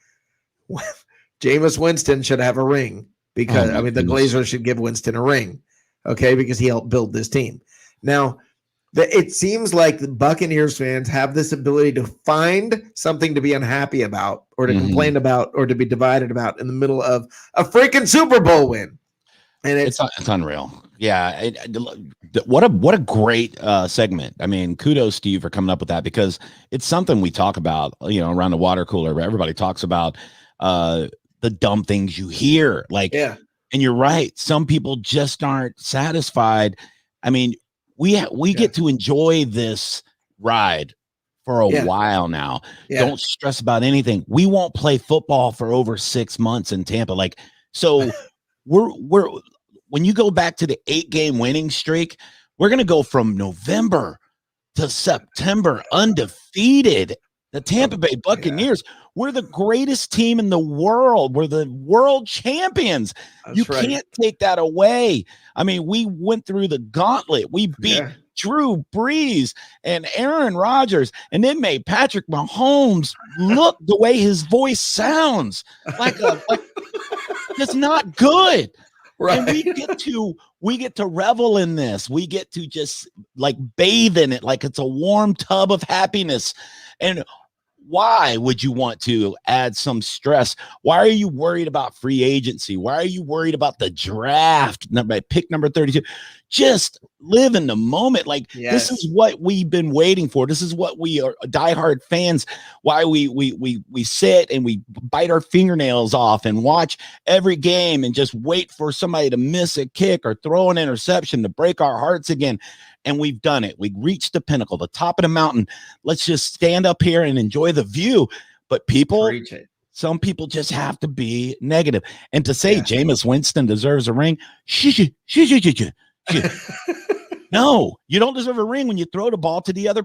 Jameis Winston should have a ring because the Glazers should give Winston a ring, okay? Because he helped build this team. Now, it seems like the Buccaneers fans have this ability to find something to be unhappy about, or to complain about, or to be divided about in the middle of a freaking Super Bowl win, and it's unreal. Yeah, what a great segment. I mean, kudos to you for coming up with that because it's something we talk about, around the water cooler where everybody talks about the dumb things you hear, and you're right. Some people just aren't satisfied. I mean, we get to enjoy this ride for a while now. Don't stress about anything. We won't play football for over 6 months in Tampa. So we're when you go back to the 8-game winning streak, we're going to go from November to September undefeated. The Tampa Bay Buccaneers, we're the greatest team in the world. We're the world champions. You can't take that away. I mean, we went through the gauntlet. We beat Drew Brees and Aaron Rodgers, and then made Patrick Mahomes look the way his voice sounds like it's not good. Right. And we get to revel in this. We get to just bathe in it like it's a warm tub of happiness. And why would you want to add some stress? Why are you worried about free agency? Why are you worried about the draft pick number 32? Just live in the moment. This is what we've been waiting for. This is what we are diehard fans. Why we sit and we bite our fingernails off and watch every game and just wait for somebody to miss a kick or throw an interception to break our hearts again. And we've done it. We reached the pinnacle, the top of the mountain. Let's just stand up here and enjoy the view. But some people just have to be negative. And to say Jameis Winston deserves a ring, no, you don't deserve a ring when you throw the ball to the other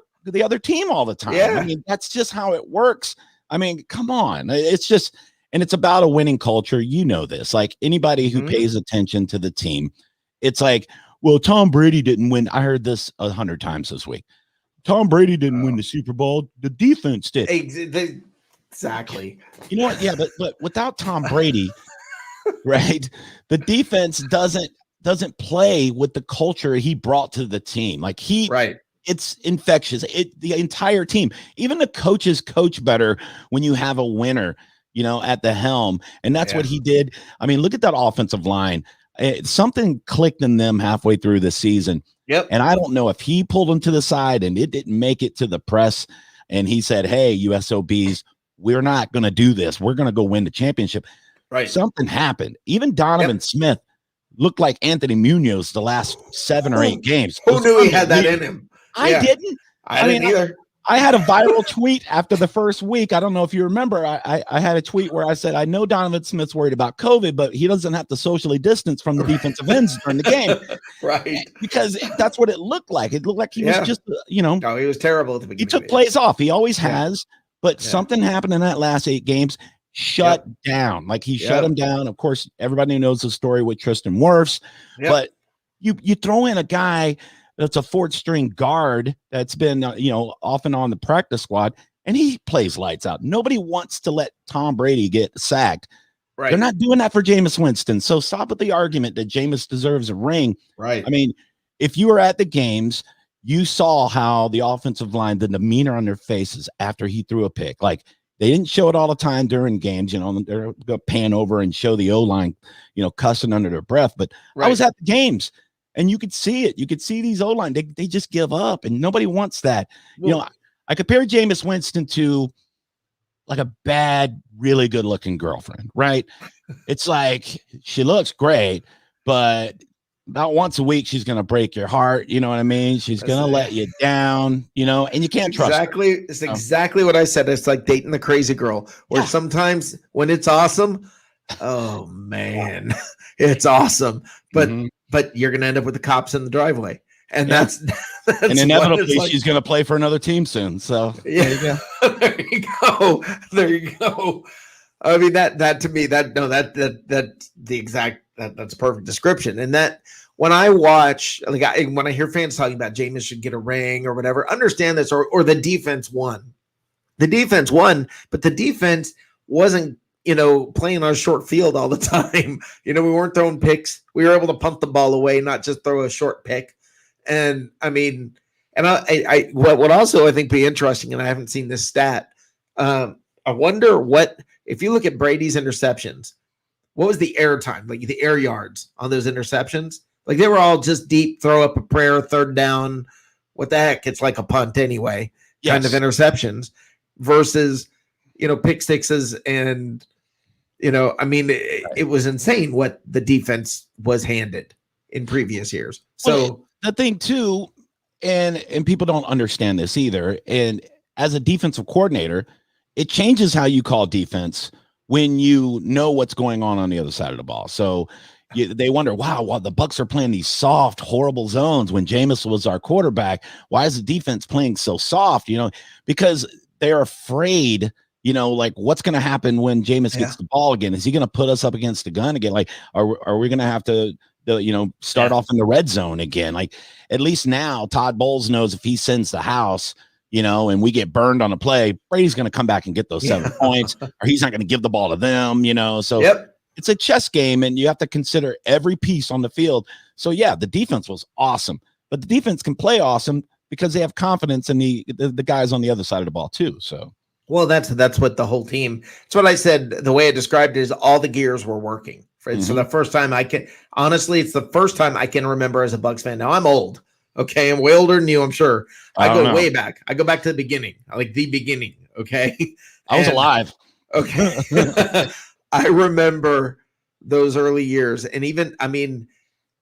team all the time. I mean, that's just how it works. I mean, come on. It's just, and it's about a winning culture. You know this. Anybody who pays attention to the team, it's well, Tom Brady didn't win. I heard this 100 times this week. Tom Brady didn't win the Super Bowl. The defense did. Exactly. You know what? Yeah, but without Tom Brady, right? The defense doesn't play with the culture he brought to the team. it's infectious. The entire team, even the coaches coach better when you have a winner, at the helm. And that's what he did. I mean, look at that offensive line. Something clicked in them halfway through the season. Yep. And I don't know if he pulled them to the side and it didn't make it to the press. And he said, hey, USOBs, we're not going to do this. We're going to go win the championship. Right. Something happened. Even Donovan Smith looked like Anthony Munoz the last 7 or 8 games. Who knew he had that in him? I didn't. I didn't either. I had a viral tweet after the first week. I don't know if you remember. I had a tweet where I said, I know Donovan Smith's worried about COVID, but he doesn't have to socially distance from the defensive ends during the game. Right. Because that's what it looked like. It looked like he was just, No, he was terrible at the beginning. He took plays off. He always has. But something happened in that last 8 games. Shut down. Like he shut him down. Of course, everybody knows the story with Tristan Wirfs. But you throw in a guy that's a 4th string guard that's been, off and on the practice squad, and he plays lights out. Nobody wants to let Tom Brady get sacked. Right. They're not doing that for Jameis Winston. So stop with the argument that Jameis deserves a ring. Right. I mean, if you were at the games, you saw how the offensive line, the demeanor on their faces after he threw a pick. Like, they didn't show it all the time during games. They're going to pan over and show the O-line, cussing under their breath. But I was at the games. And you could see it. You could see these O-line. They just give up, and nobody wants that. Well, I compare Jameis Winston to like a bad, really good-looking girlfriend, right? It's like she looks great, but about once a week she's going to break your heart. You know what I mean? She's going to let you down, and you can't trust her. It's exactly what I said. It's like dating the crazy girl, where sometimes when it's awesome, oh man, it's awesome. But you're going to end up with the cops in the driveway. And that's and inevitably she's going to play for another team soon. So there you go. There you go. I mean, that to me, that's a perfect description. And that when I watch, when I hear fans talking about Jameis should get a ring or whatever, understand this, or the defense won. The defense won, but the defense wasn't, playing on a short field all the time. We weren't throwing picks. We were able to punt the ball away, not just throw a short pick. And I mean, and what also I think be interesting, and I haven't seen this stat. I wonder if you look at Brady's interceptions, what was the air time, like the air yards on those interceptions? Like they were all just deep, throw up a prayer, 3rd down. What the heck? It's like a punt anyway, kind of interceptions versus, pick sixes and, I mean, it was insane what the defense was handed in previous years. So the thing too, and people don't understand this either. And as a defensive coordinator, it changes how you call defense when you know what's going on the other side of the ball. So they wonder, wow, the Bucs are playing these soft, horrible zones when Jameis was our quarterback. Why is the defense playing so soft? Because they're afraid. Like what's going to happen when Jameis gets the ball again? Is he going to put us up against the gun again? Like, are we going to have to, start off in the red zone again? Like, at least now Todd Bowles knows if he sends the house, and we get burned on a play, Brady's going to come back and get those 7 points, or he's not going to give the ball to them, So it's a chess game, and you have to consider every piece on the field. So yeah, the defense was awesome, but the defense can play awesome because they have confidence in the guys on the other side of the ball too. So. Well, that's what the whole team. That's what I said. The way I described it is all the gears were working. So the first time it's the first time I can remember as a Bucs fan. Now I'm old. Okay, I'm way older than you. I'm sure. I go way back. I go back to the beginning. Like the beginning. Okay, I was alive. Okay, I remember those early years, and even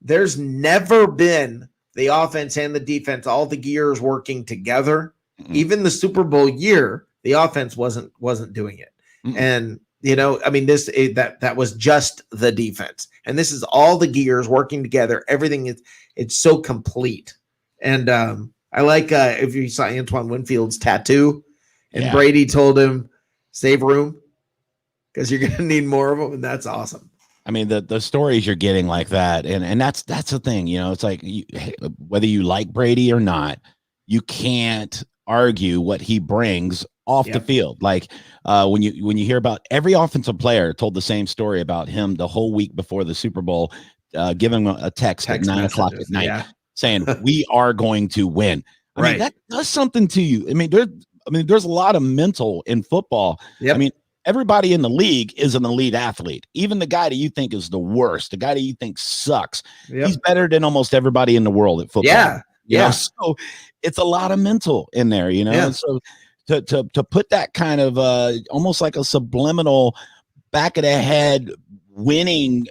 there's never been the offense and the defense, all the gears working together. Even the Super Bowl year. The offense wasn't doing it. And, that was just the defense. And this is all the gears working together. Everything it's so complete. And I like if you saw Antoine Winfield's tattoo and Brady told him, save room because you're going to need more of them. And that's awesome. I mean, the stories you're getting like that. And that's the thing, it's like whether you like Brady or not, you can't argue what he brings off the field. Like when you hear about every offensive player told the same story about him the whole week before the Super Bowl, giving a text at 9 o'clock at night saying, we are going to win. I mean, that does something to you. I mean, there's a lot of mental in football. Yep. I mean, everybody in the league is an elite athlete. Even the guy that you think is the worst, the guy that you think sucks, he's better than almost everybody in the world at football. Yeah. You know, so it's a lot of mental in there, you know. And so to put that kind of almost like a subliminal back of the head winning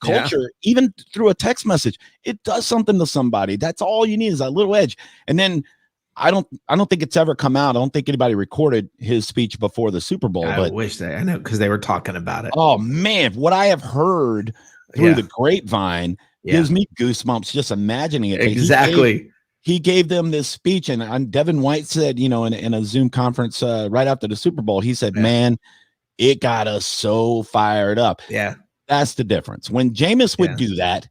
culture, even through a text message, it does something to somebody. That's all you need is a little edge. And then I don't think it's ever come out. I don't think anybody recorded his speech before the Super Bowl. I wish I know, because they were talking about it. Oh man, what I have heard through the grapevine gives me goosebumps just imagining it. Exactly. He gave them this speech, and Devin White said, you know, in a Zoom conference right after the Super Bowl, he said, man, it got us so fired up. Yeah. That's the difference. When Jameis would do that,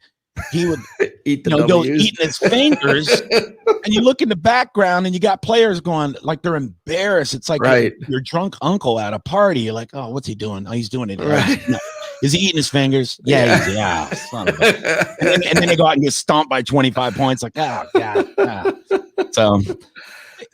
he would eat the go eating his fingers, and you look in the background and you got players going like they're embarrassed. It's like your drunk uncle at a party. You're like, oh, what's he doing? Oh, he's doing it. Right. No. Is he eating his fingers? Yeah. Son of a... and then they go out and get stomped by 25 points. Like, oh God. So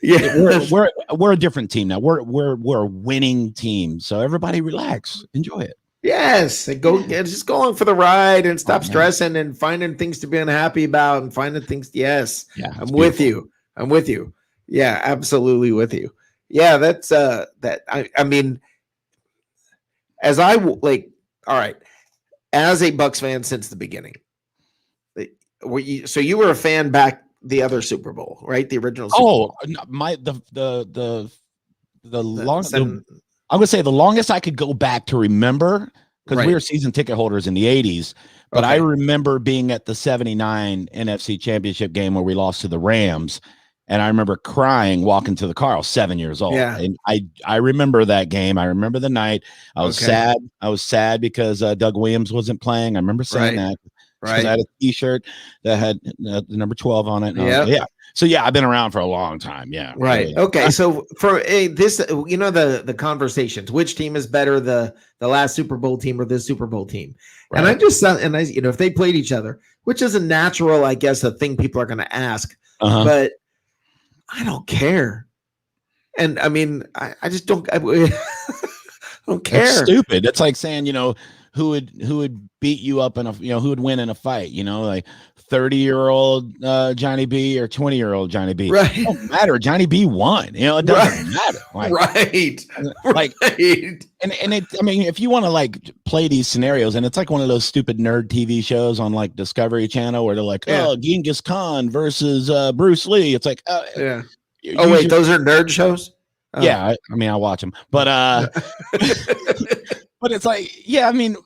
we're a different team now. We're a winning team. So everybody relax, enjoy it. Yes, and just go along for the ride and stop stressing and finding things to be unhappy about and finding things. Yes, I'm with you. I'm with you. Yeah, absolutely with you. Yeah, that's that. I mean, as I like. All right, as a Bucs fan since the beginning, so you were a fan back the other Super Bowl, right? The original. Super Bowl. I would say the longest I could go back to remember, because we were season ticket holders in the 80s, but I remember being at the 79 NFC Championship game where we lost to the Rams, and I remember crying walking to the car. I was 7 years old. Yeah. And I remember that game. I remember the night. I was sad. I was sad because Doug Williams wasn't playing. I remember saying that. Right. I had a T-shirt that had the number 12 on it. Yeah. So yeah, I've been around for a long time. Yeah. Right. Okay. So for this, you know, the conversations, which team is better, the last Super Bowl team or this Super Bowl team? Right. And I you know, if they played each other, which is a natural, I guess, a thing people are going to ask, but I don't care. And I mean, I just don't. I don't care. It's stupid. It's like saying, you know, who would beat you up in a, you know, who would win in a fight, you know, like 30-year-old Johnny B or 20-year-old Johnny B. Right. It don't matter. Johnny B won. You know, it doesn't matter. Like, like, and it, I mean, if you want to like play these scenarios, and it's like one of those stupid nerd TV shows on like Discovery Channel where they're like, oh, Genghis Khan versus Bruce Lee. It's like, wait, those are nerd shows? Oh. Yeah, I mean, I watch them, but but it's like, yeah, I mean,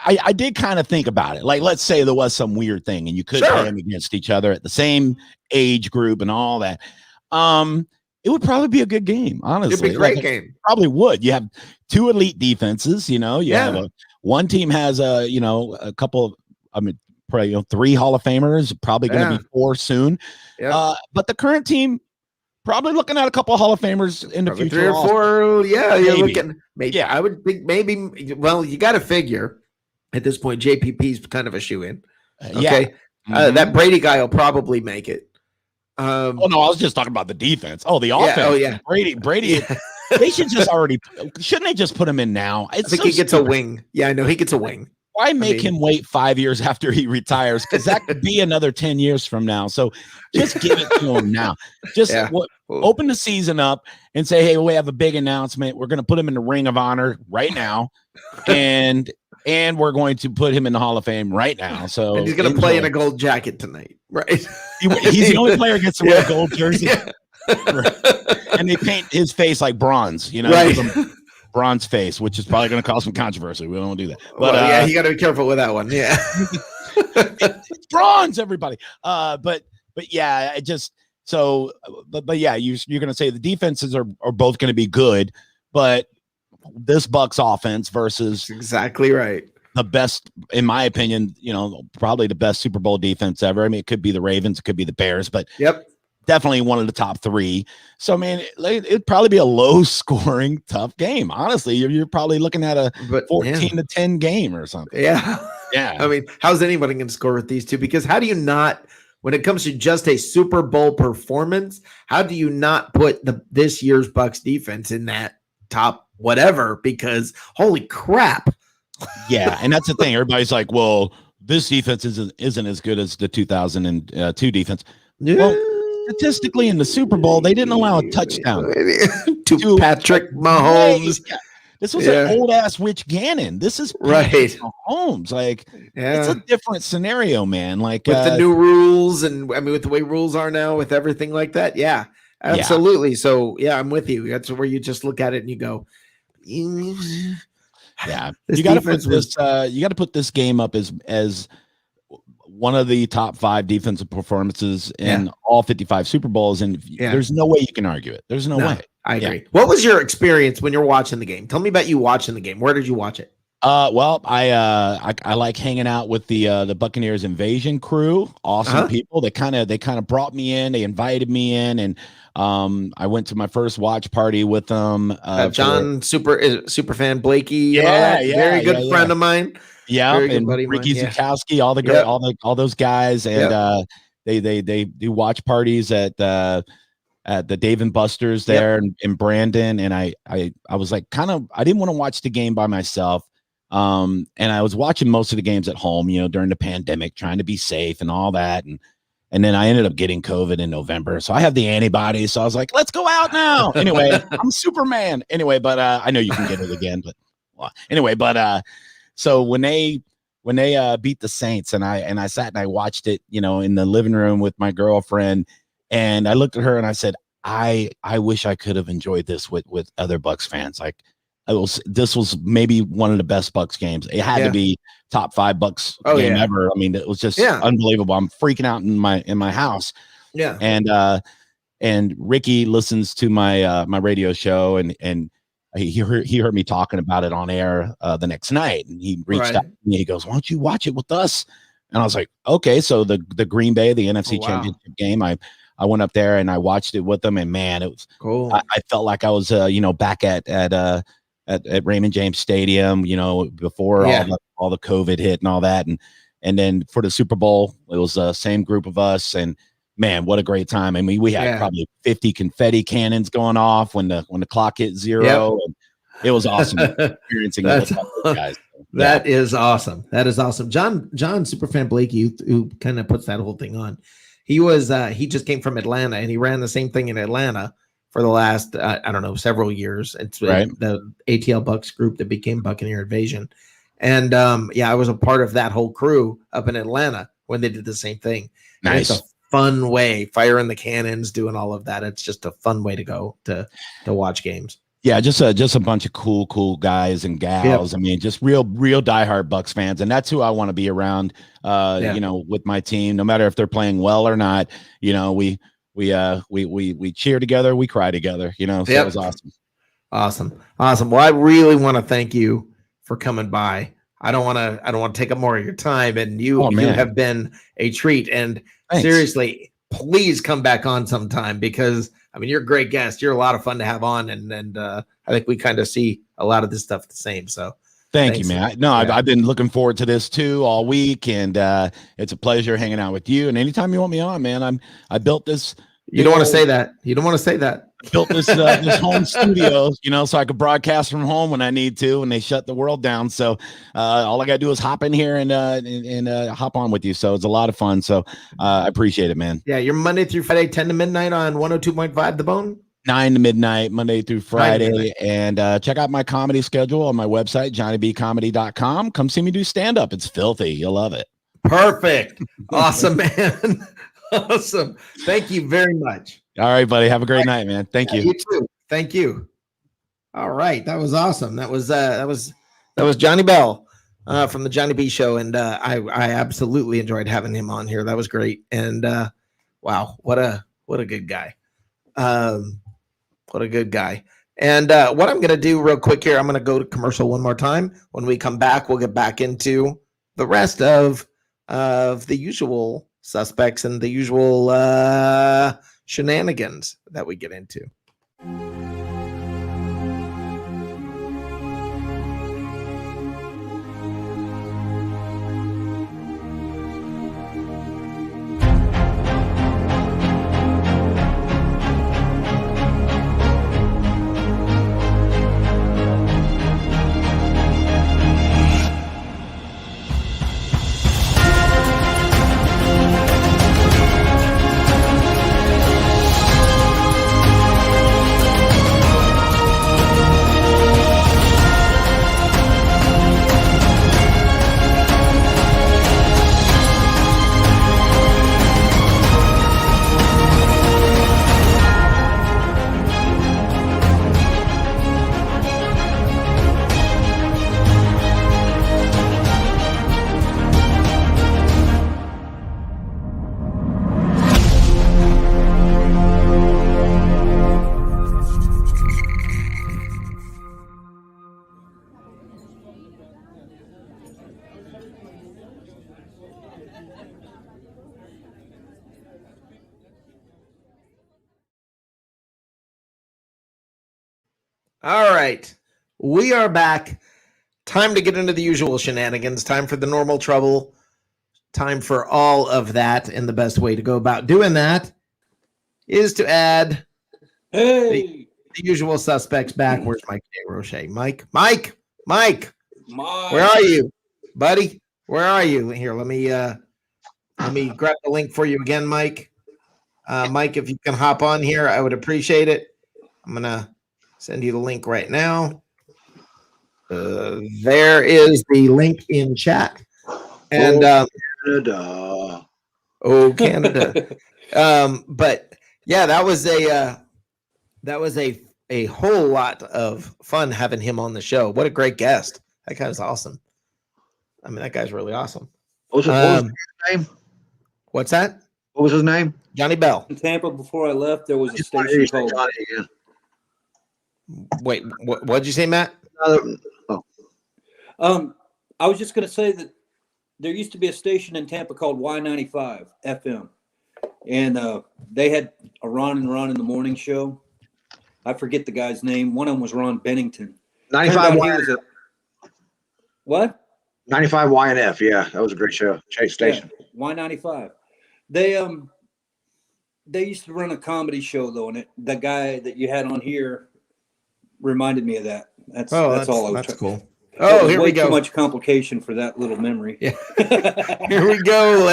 I did kind of think about it. Like, let's say there was some weird thing and you could play them against each other at the same age group and all that. It would probably be a good game, honestly. It'd be a great game. Probably would. You have two elite defenses, you know, you have one team has you know, a couple, I mean, probably, you know, 3 Hall of Famers, probably going to be 4 soon. Yeah. But the current team, probably looking at a couple of Hall of Famers in the future. 3 or 4. Yeah, you're looking. Maybe. Yeah, I would think maybe. Well, you got to figure at this point, JPP's kind of a shoe-in. Okay. That Brady guy will probably make it. Oh no, I was just talking about the defense. Oh, the offense. Oh yeah, Brady. They should just shouldn't they just put him in now? I think he gets a wing. Yeah, I know he gets a wing. Why make him wait 5 years after he retires? Because that could be another 10 years from now. So just give it to him now. Just open the season up and say, hey, we have a big announcement. We're going to put him in the Ring of Honor right now. And we're going to put him in the Hall of Fame right now. So and he's going to play in a gold jacket tonight. Right. He's the only player who gets to wear a gold jersey. And they paint his face like bronze, you know. Right. Bronze face, which is probably going to cause some controversy. We don't do that. But yeah, you got to be careful with that one. Yeah, it's bronze, everybody. But yeah, it just so. But yeah, you're going to say the defenses are both going to be good, but this Bucs offense versus exactly right. The best, in my opinion, you know, probably the best Super Bowl defense ever. I mean, it could be the Ravens, it could be the Bears, but definitely one of the top 3. So, man, it'd probably be a low-scoring, tough game. Honestly, you're probably looking at a 14-10 game or something. Yeah. I mean, how's anybody going to score with these two? Because how do you not when it comes to just a Super Bowl performance, how do you not put this year's Bucks defense in that top whatever? Because holy crap. Yeah, and that's the thing. Everybody's like, well, this defense isn't as good as the 2002 defense. Yeah. Well, statistically in the Super Bowl, they didn't allow a touchdown to Patrick Mahomes. Yeah. This was an old ass Rich Gannon. This is right. Mahomes. Like, it's a different scenario, man. Like with the new rules, and I mean, with the way rules are now, with everything like that. Yeah, absolutely. Yeah. So yeah, I'm with you. That's where you just look at it and you go, yeah, you got to put this. You got to put this game up as one of the top 5 defensive performances in all 55 Super Bowls, and there's no way you can argue it. There's no way. I agree. What was your experience when you're watching the game? Tell me about you watching the game. Where did you watch it? Well, I like hanging out with the Buccaneers invasion crew. Awesome people. They kind of brought me in. They invited me in, and I went to my first watch party with them. John, super fan Blakey. Very good friend of mine. Yeah, and Ricky Zukowski, all those guys, and they do watch parties at the Dave and Buster's there in Brandon, and I was like, I didn't want to watch the game by myself. And I was watching most of the games at home, during the pandemic, trying to be safe and all that. And then I ended up getting COVID in November. So I have the antibodies. So I was like, let's go out now. Anyway, I'm Superman. Anyway, but I know you can get it again. But anyway, so when they beat the Saints, and I sat and I watched it, in the living room with my girlfriend, and I looked at her and I said, I wish I could have enjoyed this with other Bucks fans. Like, this was maybe one of the best Bucks games. It had to be top 5 Bucks game ever. I mean, it was just unbelievable. I'm freaking out in my house. Yeah. And Ricky listens to my my radio show, and he heard me talking about it on air the next night, and he reached out to me. He goes, "Why don't you watch it with us?" And I was like, "Okay." So the Green Bay, the NFC Championship game, I went up there and I watched it with them, and man, it was cool. I felt like I was back at Raymond James Stadium, before all the COVID hit and all that. And then for the Super Bowl, it was the same group of us, and man, what a great time. I mean, we had probably 50 confetti cannons going off when the clock hit 0. And it was awesome experiencing it with those guys. That is awesome. That is awesome. John Superfan Blakey, who kind of puts that whole thing on. He just came from Atlanta, and he ran the same thing in Atlanta for the last, several years. It's the ATL Bucks group that became Buccaneer Invasion. And I was a part of that whole crew up in Atlanta when they did the same thing. Nice. And it's a fun way, firing the cannons, doing all of that. It's just a fun way to go to watch games. Yeah, just a bunch of cool guys and gals. Yep. I mean, just real diehard Bucks fans, and that's who I want to be around. With my team, no matter if they're playing well or not. We cheer together, we cry together. So it was awesome. Awesome. Well, I really want to thank you for coming by. I don't want to take up more of your time, and you have been a treat. And thanks. Seriously, please come back on sometime, because I mean, you're a great guest. You're a lot of fun to have on, and I think we kind of see a lot of this stuff the same. So thanks. You, man. I've been looking forward to this too all week, and it's a pleasure hanging out with you. And anytime you want me on, man, I built this. You don't want to say that. You don't want to say that. Built this this home studio, so I could broadcast from home when I need to, when they shut the world down. So all I got to do is hop in here and hop on with you. So it's a lot of fun. So I appreciate it, man. Yeah, you're Monday through Friday, 10 to midnight on 102.5 The Bone. 9 to midnight, Monday through Friday. And check out my comedy schedule on my website, johnnybcomedy.com. Come see me do stand-up. It's filthy. You'll love it. Perfect. Awesome, man. Awesome. Thank you very much. All right, buddy. Have a great night, man. Thank you. You too. Thank you. All right. That was awesome. That was Johnny Bell from the Johnny B Show. And I absolutely enjoyed having him on here. That was great. And wow, what a good guy. What a good guy. And what I'm going to do real quick here, I'm going to go to commercial one more time. When we come back, we'll get back into the rest of the usual suspects and the usual shenanigans that we get into. All right. We are back. Time to get into the usual shenanigans. Time for the normal trouble. Time for all of that. And the best way to go about doing that is to add the usual suspects back. Where's Mike Roche? Mike, where are you, buddy? Where are you? Here, let me grab the link for you again, Mike. Mike, if you can hop on here, I would appreciate it. I'm gonna send you the link right now. There is the link in chat. And Canada. Canada. But yeah, that was a whole lot of fun having him on the show. What a great guest. That guy's awesome. I mean, that guy's really awesome. What was his name? What's that? What was his name? Johnny Bell. In Tampa, before I left, there was a station called. Wait, what'd you say, Matt? I was just going to say that there used to be a station in Tampa called Y95 FM, and they had a Ron and Ron in the morning show. I forget the guy's name. One of them was Ron Bennington. 95 YNF. What? 95 YNF. Yeah, that was a great show. Chase Station. Yeah, Y95. They used to run a comedy show though, and the guy that you had on here reminded me of that. That's all. That's cool. Oh, here we go. Too much complication for that little memory. Yeah. Here we go.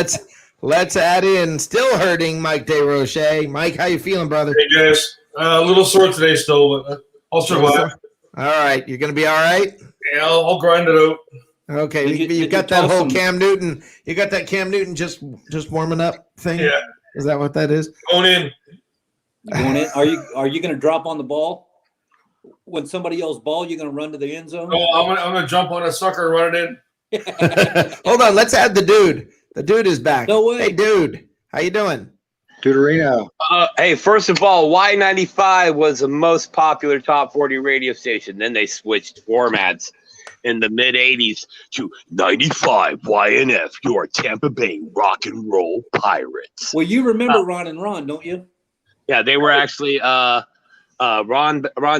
Let's add in still hurting Mike DeRoche. Mike, how you feeling, brother? Hey guys, a little sore today still, but I'll survive. All right, you're gonna be all right. Yeah, I'll grind it out. Okay, you got that whole Cam Newton. You got that Cam Newton just warming up thing. Yeah, is that what that is? Going in. Going in. Are you going to drop on the ball when somebody yells ball? You're going to run to the end zone. Oh, I'm gonna jump on a sucker and run it in. Hold on, let's add the dude. The dude is back. No way. Hey, dude, how you doing? Tutorino. Hey, first of all, Y95 was the most popular top 40 radio station. Then they switched formats in the mid 80s to 95 YNF, your Tampa Bay rock and roll pirates. Well, you remember Ron and Ron, don't you? Yeah, they were actually Ron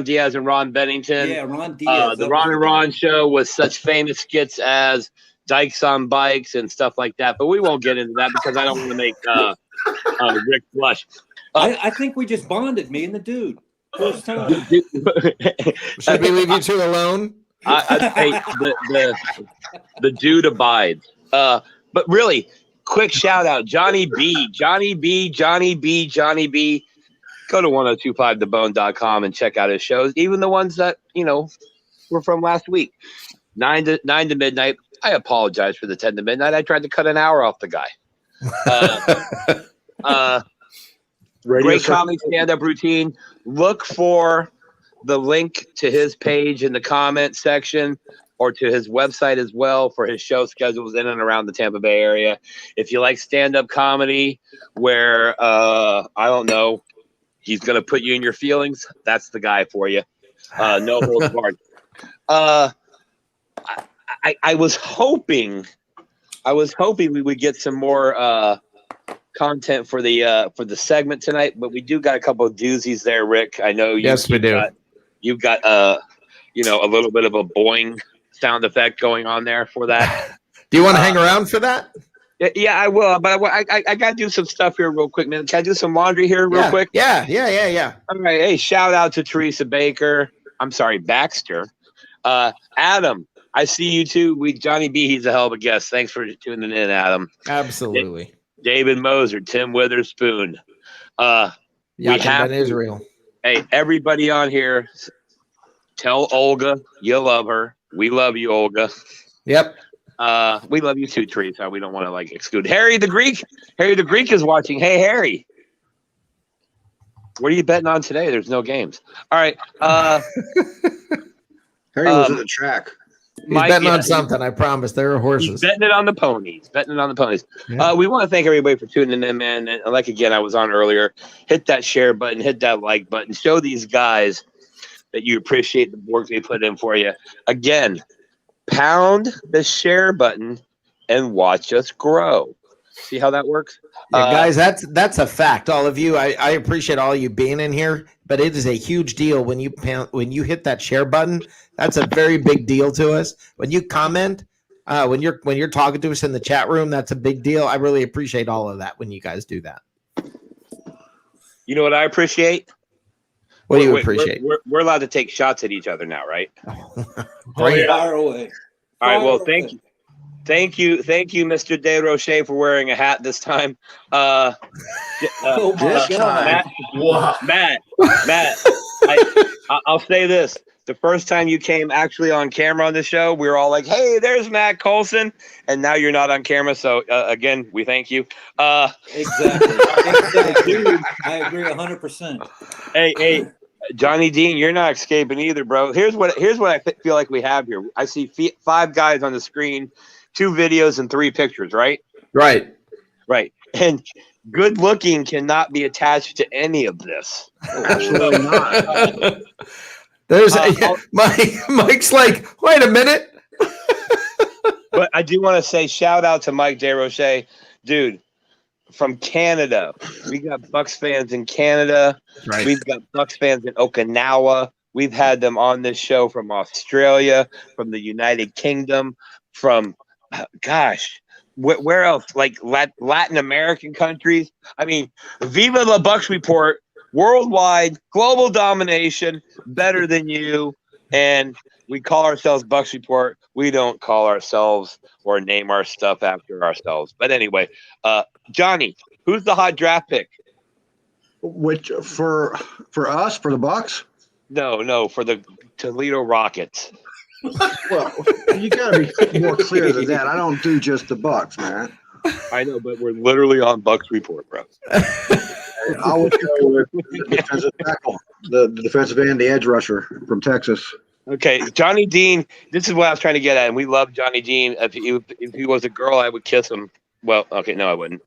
Diaz and Ron Bennington. Yeah, Ron Diaz. The Ron and Ron show was such famous skits as Dykes on Bikes and stuff like that. But we won't get into that because I don't want to make Rick blush. I think we just bonded, me and the dude. First time. Should we leave you two alone? The dude abides. But really, quick shout out, Johnny B. Go to 1025thebone.com and check out his shows, even the ones that were from last week. 9 to midnight. I apologize for the 10 to midnight. I tried to cut an hour off the guy. Great comedy stand-up routine. Look for the link to his page in the comment section or to his website as well for his show schedules in and around the Tampa Bay area. If you like stand-up comedy where, I don't know, he's going to put you in your feelings, that's the guy for you. No holds barred. I was hoping we would get some more content for the segment tonight, but we do got a couple of doozies there, Rick. I know we do. You've got a little bit of a boing sound effect going on there for that. Do you want to hang around for that? Yeah, I will. But I got to do some stuff here real quick, man. Can I do some laundry here real quick? Yeah. All right. Hey, shout out to Teresa Baxter. Adam, I see you too. Johnny B, he's a hell of a guest. Thanks for tuning in, Adam. Absolutely. David Moser, Tim Witherspoon. Israel. Hey, everybody on here, tell Olga you love her. We love you, Olga. Yep. We love you too, Teresa. We don't want to exclude Harry the Greek. Harry the Greek is watching. Hey, Harry. What are you betting on today? There's no games. All right. Harry was at the track. He's betting on something, I promise. There are horses. He's betting it on the ponies. Yeah. We want to thank everybody for tuning in, man. And again, I was on earlier. Hit that share button. Hit that like button. Show these guys that you appreciate the work they put in for you. Again, pound the share button and watch us grow. See how that works? Yeah, guys, that's a fact. All of you, I appreciate all you being in here but it is a huge deal when you hit that share button. That's a very big deal to us. When you comment, when you're talking to us in the chat room, that's a big deal. I really appreciate all of that when you guys do that. You know what I appreciate? What do you appreciate? We're allowed to take shots at each other now, right? Great. Fire away. All right. Well, Fire away. thank you, Mr. De Roche, for wearing a hat this time. Oh my God. Matt, I'll say this: the first time you came actually on camera on the show, we were all like, "Hey, there's Matt Coulson," and now you're not on camera. So again, we thank you. Exactly. I agree 100%. Hey, Johnny Dean, you're not escaping either, bro. Here's what I feel like we have here. I see 5 guys on the screen, 2 videos and 3 pictures, right? Right. And good looking cannot be attached to any of this. Absolutely not. There's Mike's like, wait a minute. But I do want to say shout out to Mike DeRoche, dude, from Canada. We got Bucks fans in Canada. Right. We've got Bucks fans in Okinawa. We've had them on this show from Australia, from the United Kingdom, from where else? Like Latin American countries. I mean, Viva la Bucks Report, worldwide, global domination, better than you. And we call ourselves Bucks Report. We don't call ourselves or name our stuff after ourselves. But anyway, Johnny, who's the hot draft pick? Which for us, for the Bucks? No, for the Toledo Rockets. Well, you got to be more clear than that. I don't do just the Bucks, man. I know, but we're literally on Bucks Report, bro. I would go with the defensive tackle, the defensive end, the edge rusher from Texas. Okay, Johnny Dean. This is what I was trying to get at, and we love Johnny Dean. If he was a girl, I would kiss him. Well, okay, no, I wouldn't.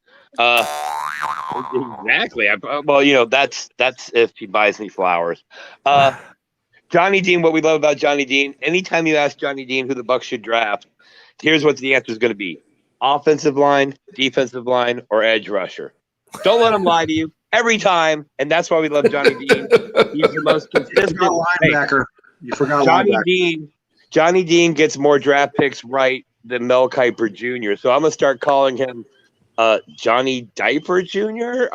Exactly. That's if he buys me flowers. Johnny Dean. What we love about Johnny Dean. Anytime you ask Johnny Dean who the Bucks should draft, here's what the answer is going to be: offensive line, defensive line, or edge rusher. Don't let him lie to you every time, and that's why we love Johnny Dean. He's the most consistent linebacker. You forgot Johnny linebacker. Dean. Johnny Dean gets more draft picks right than Mel Kiper Jr. So I'm gonna start calling him Johnny Diaper Jr.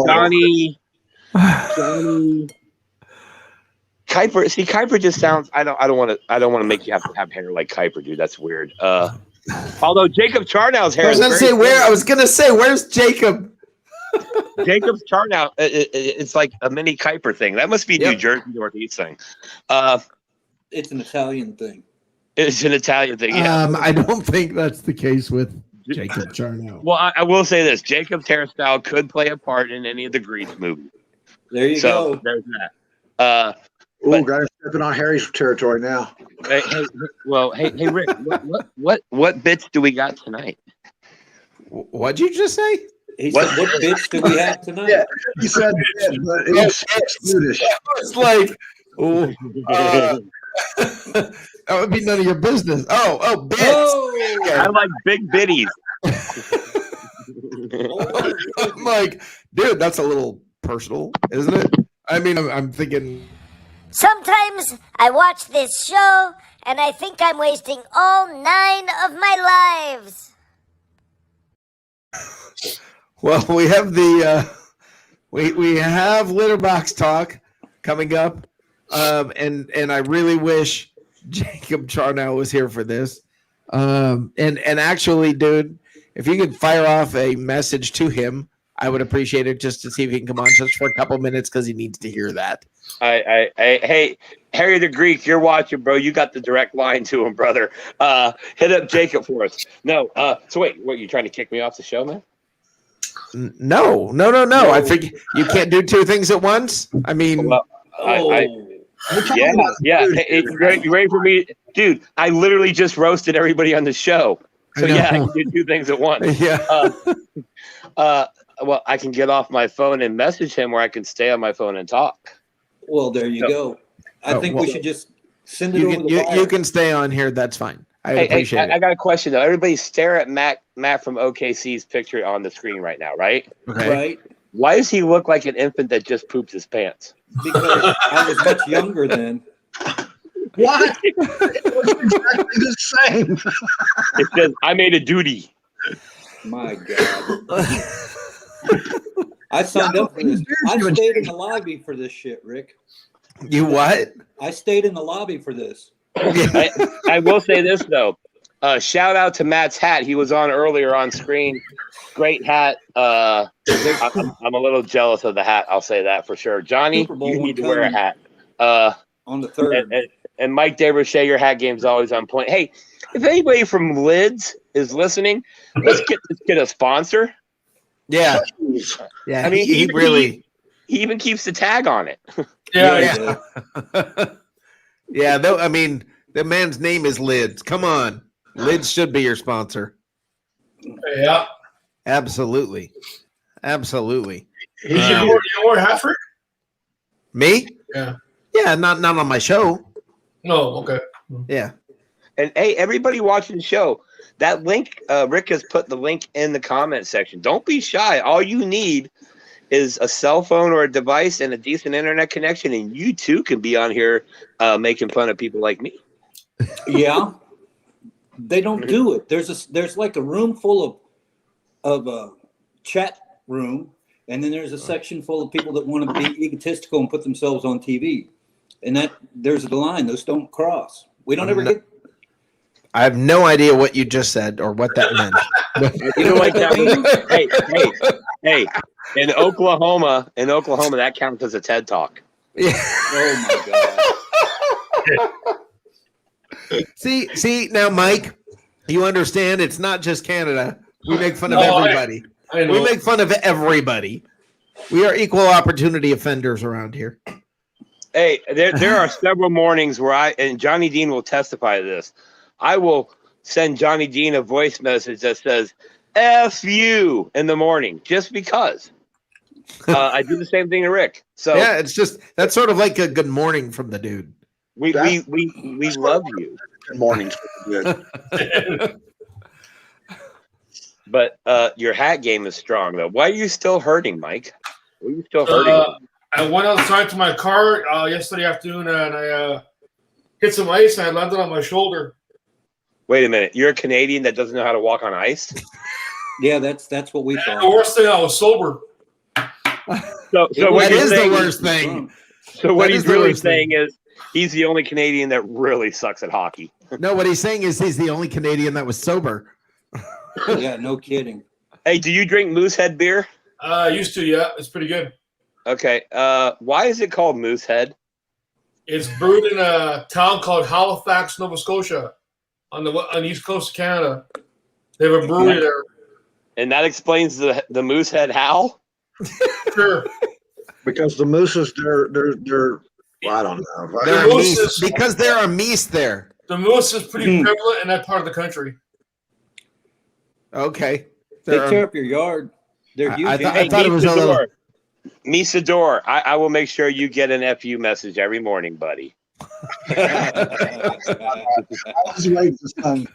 Johnny Kiper. See, Kiper just sounds. I don't want to make you have to have hair like Kiper, dude. That's weird. Although Jacob Charnow's hair. I was gonna say where's Jacob? Jacob's Charnow. It's like a mini Kiper thing. That must be New Jersey Northeast thing. It's an Italian thing. It's an Italian thing. Yeah. I don't think that's the case with Jacob Charnow. Well, I will say this: Jacob's hairstyle could play a part in any of the Grease movies. There you So go. there's that. Got stepping on Harry's territory now. Hey, Rick, what bits do we got tonight? What'd you just say? He said, what bitch do we have tonight? Yeah, he said, but it was Swedish. It's like, that would be none of your business. Oh, bits. I like big bitties. I'm like, dude, that's a little personal, isn't it? I mean, I'm thinking. Sometimes I watch this show and I think I'm wasting all 9 of my lives. Well, we have the we have Litterbox Talk coming up, and I really wish Jacob Charnow was here for this. And actually, dude, if you could fire off a message to him, I would appreciate it, just to see if he can come on just for a couple minutes, because he needs to hear that. Hey, Harry the Greek, you're watching, bro. You got the direct line to him, brother. Hit up Jacob for us. No, so wait, what, you trying to kick me off the show, man? No. I think you can't do 2 things at once. I mean, yeah. Hey, you ready for me, dude? I literally just roasted everybody on the show, so yeah, I can do 2 things at once. Yeah. Well, I can get off my phone and message him, or I can stay on my phone and talk. Well, there you go. I think we should just send it over the wire. You can stay on here. That's fine. I appreciate it. I got a question though. Everybody stare at Matt from OKC's picture on the screen right now, right? Okay. Right. Why does he look like an infant that just pooped his pants? Because I was much younger then. What? It was exactly the same. It says, I made a duty. My God. I signed up for this. I stayed in the lobby for this shit, Rick. You what? I stayed in the lobby for this. I will say this, though. Shout out to Matt's hat. He was on earlier on screen. Great hat. I'm a little jealous of the hat. I'll say that for sure. Johnny, you need to wear a hat. On the 3rd. And Mike DeRoche, your hat game's always on point. Hey, if anybody from Lids is listening, let's get a sponsor. Yeah. Yeah. I mean, he really. He even keeps the tag on it. Yeah. Yeah. Though, I mean, the man's name is Lids. Come on. Lids should be your sponsor. Yeah. Absolutely. Absolutely. You wear a hat, Rick? Me? Yeah. Yeah, not on my show. No, okay. Yeah. And hey, everybody watching the show, that link, Rick has put the link in the comment section. Don't be shy. All you need is a cell phone or a device and a decent internet connection, and you too can be on here making fun of people like me. Yeah. They don't do it. There's like a room full of a chat room, and then there's a section full of people that want to be egotistical and put themselves on TV. And that there's the line; those don't cross. We don't ever get. I have no idea what you just said or what that meant. You know what that means? Hey! In Oklahoma, that counts as a TED Talk. Yeah. Oh my God! See now, Mike, you understand? It's not just Canada. We make fun of everybody. I know. We make fun of everybody. We are equal opportunity offenders around here. Hey, there are several mornings where and Johnny Dean will testify to this. I will send Johnny Dean a voice message that says, F you in the morning, just because. I do the same thing to Rick. So yeah, it's just, that's sort of like a good morning from the dude. We love you. Good morning. But your hat game is strong, though. Why are you still hurting, Mike? Why are you still hurting? I went outside to my car yesterday afternoon, and I hit some ice, and I landed on my shoulder. Wait a minute. You're a Canadian that doesn't know how to walk on ice? Yeah, that's what we thought. The worst thing, I was sober. So what that you're is the saying worst thing. So what That he's is the really worst thing. saying is he's the only Canadian that really sucks at hockey. No, what he's saying is he's the only Canadian that was sober. Yeah, no kidding. Hey, do you drink Moosehead beer? I used to, yeah. It's pretty good. Okay. Why is it called Moosehead? It's brewed in a town called Halifax, Nova Scotia, on the east coast of Canada. They have a brewery there. And that explains the Moosehead howl? Sure. Because the mooses, they're well, I don't know. There are moose meese, is- because there are meese there. The moose is pretty prevalent in that part of the country. Okay. They There tear are, up your yard. They're huge. I thought it was a little. Misador, I will make sure you get an FU message every morning, buddy. I was waiting for some.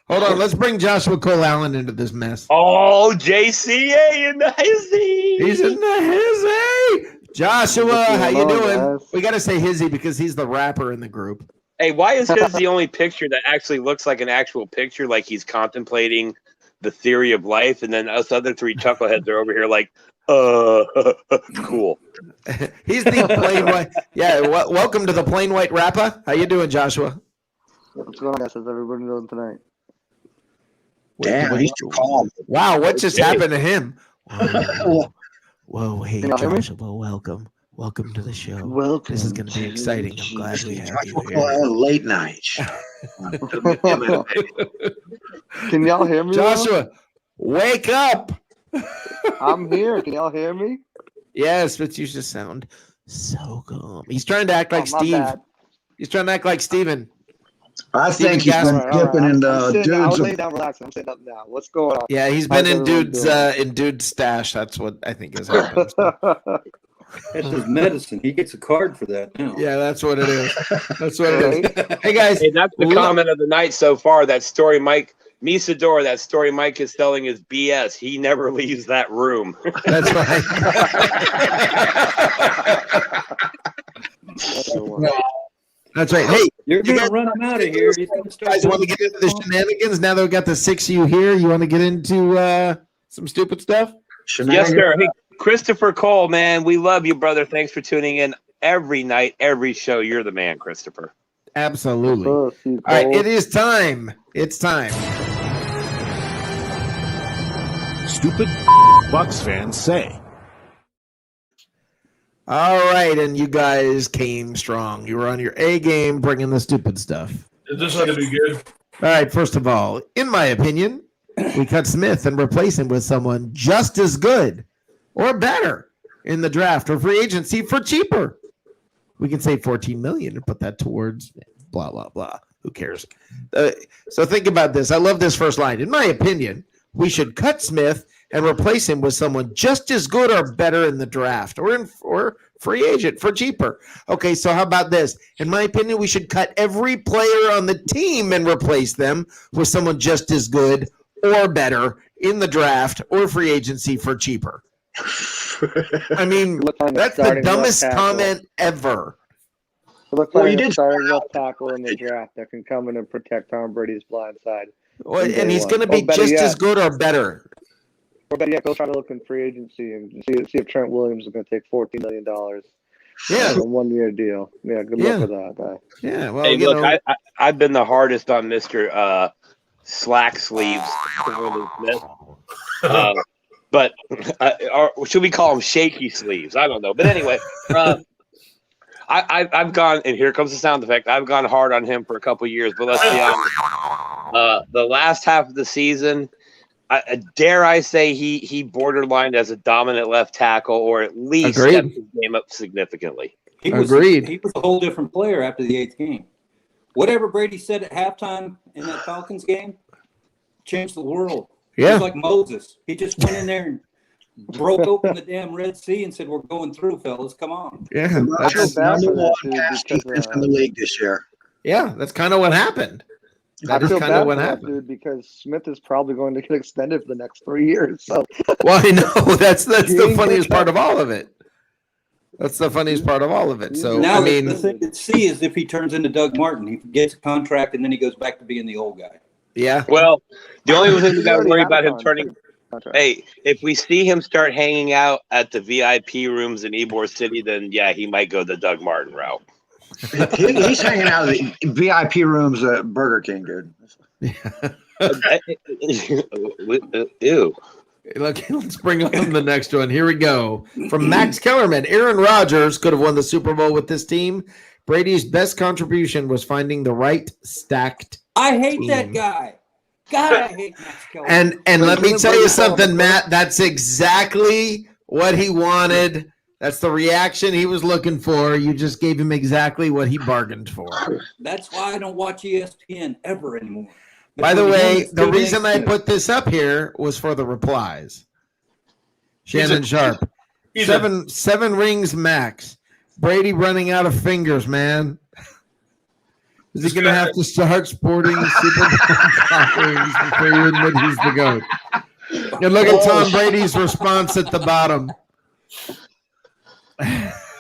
Hold on, let's bring Joshua Cole Allen into this mess. Oh, JCA in the hizzy. He's in the hizzy. Joshua, how you doing? Guys? We got to say hizzy because he's the rapper in the group. Hey, why is his the only picture that actually looks like an actual picture, like he's contemplating the theory of life, and then us other three chuckleheads are over here like, cool. He's the plain white. Yeah, welcome to the plain white rapper. How you doing, Joshua? What's going on, guys? How's everybody doing tonight? Damn, he's too calm. Wow, what just happened to him? Whoa, hey, Can y'all hear me? Joshua, welcome to the show. Welcome. This is going to be exciting. I'm glad we have you here. Late night. Can y'all hear me? Joshua, wake up. I'm here. Can y'all hear me? Yes, but you just sound so calm. He's trying to act like my Steve. bad. He's trying to act like Steven. I think he's Steven been Gasper. dipping in I was dudes. laying down relaxing. I'm sitting up now. What's going on? Yeah, he's been How's in everyone dude's stash. That's what I think has happened. That's his medicine. He gets a card for that now. Yeah, that's what it is. That's what it is. Hey guys, Hey, that's the comment of the night so far. That story Mike Misador, that story Mike is telling is BS. He never leaves that room. That's right. That's right. Hey, You're you going to guys, run him out of here. He's going to start guys want to get into the shenanigans now that we've got the 6 of you here? You want to get into some stupid stuff? Yes, sir. Hey, Christopher Cole, man, we love you, brother. Thanks for tuning in every night, every show. You're the man, Christopher. Absolutely. All right, it is time. It's time. Stupid Bucks fans say. All right, and you guys came strong. You were on your A game, bringing the stupid stuff. This ought to be good. All right, first of all, in my opinion, we cut Smith and replace him with someone just as good or better in the draft or free agency for cheaper. We can save $14 million and put that towards blah, blah, blah. Who cares? So think about this. I love this first line. In my opinion, we should cut Smith and replace him with someone just as good or better in the draft or free agent for cheaper. Okay, so how about this? In my opinion, we should cut every player on the team and replace them with someone just as good or better in the draft or free agency for cheaper. I mean, that's the dumbest comment ever. Well, you did start a left tackle in the draft that can come in and protect Tom Brady's blind side. Well, and he's going to be just as good or better. Or better yet, go try to look in free agency and see if Trent Williams is going to take $14 million. Yeah, a 1 year deal. Yeah, good luck with that guy. Yeah, well, hey, look, I've been the hardest on Mr. Slack Sleeves. But or should we call him Shaky Sleeves? I don't know. But anyway, I've gone, and here comes the sound effect. I've gone hard on him for a couple of years, but let's be honest. The last half of the season, dare I say he borderlined as a dominant left tackle, or at least stepped his game up significantly. He was a whole different player after the 8th game. Whatever Brady said at halftime in that Falcons game changed the world. Yeah. He was like Moses. He just went in there and broke open the damn Red Sea and said, "We're going through, fellas. Come on." Yeah, that's number one pass defense in the league this year. Yeah, that's kind of what happened. I feel bad for that dude because Smith is probably going to get extended for the next 3 years. So, well, I know that's the funniest part of all of it. That's the funniest part of all of it. So now, I mean, the thing to see is if he turns into Doug Martin, he gets a contract and then he goes back to being the old guy. Yeah. Well, the only thing we got to worry about him turning. Hey, if we see him start hanging out at the VIP rooms in Ybor City, then yeah, he might go the Doug Martin route. He's hanging out in the VIP rooms at Burger King, dude. Ew. Look, let's bring on the next one. Here we go. From Max Kellerman, Aaron Rodgers could have won the Super Bowl with this team. Brady's best contribution was finding the right stacked I hate team. that guy. God, I hate Max Kellerman. And let me tell you something, Matt. That's exactly what he wanted. That's the reaction he was looking for. You just gave him exactly what he bargained for. That's why I don't watch ESPN ever anymore. By the way, the reason I put this up here was for the replies. Shannon Sharp. Seven rings max. Brady running out of fingers, man. Is he going to have to start sporting Super Bowl rings before you admit he's the GOAT? And look at Tom Brady's response at the bottom.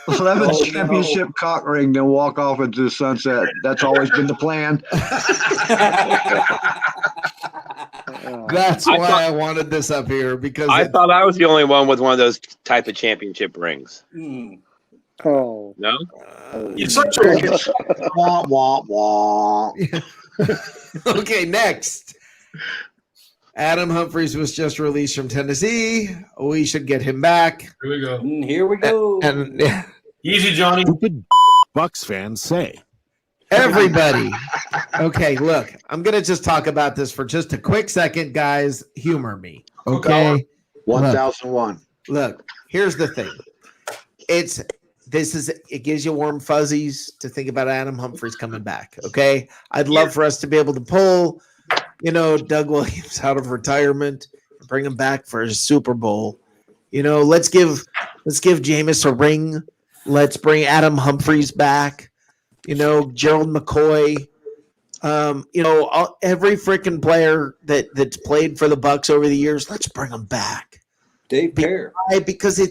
11th championship cock ring, then walk off into the sunset. That's always been the plan. That's why I wanted this up here, because I thought I was the only one with one of those type of championship rings. Oh no! You're such a wah wah wah. Okay, next. Adam Humphries was just released from Tennessee. We should get him back. Here we go. Here we go. And Easy, Johnny. Stupid Bucks fans say. everybody. Okay, look, I'm gonna just talk about this for just a quick second, guys. Humor me, okay? 1001. Look, here's the thing. It gives you warm fuzzies to think about Adam Humphries coming back. Okay, I'd love for us to be able to pull, Doug Williams out of retirement and bring him back for his Super Bowl. Let's give Jameis a ring. Let's bring Adam Humphries back. Gerald McCoy. Every freaking player that's played for the Bucks over the years, let's bring them back. Dave Pear. Because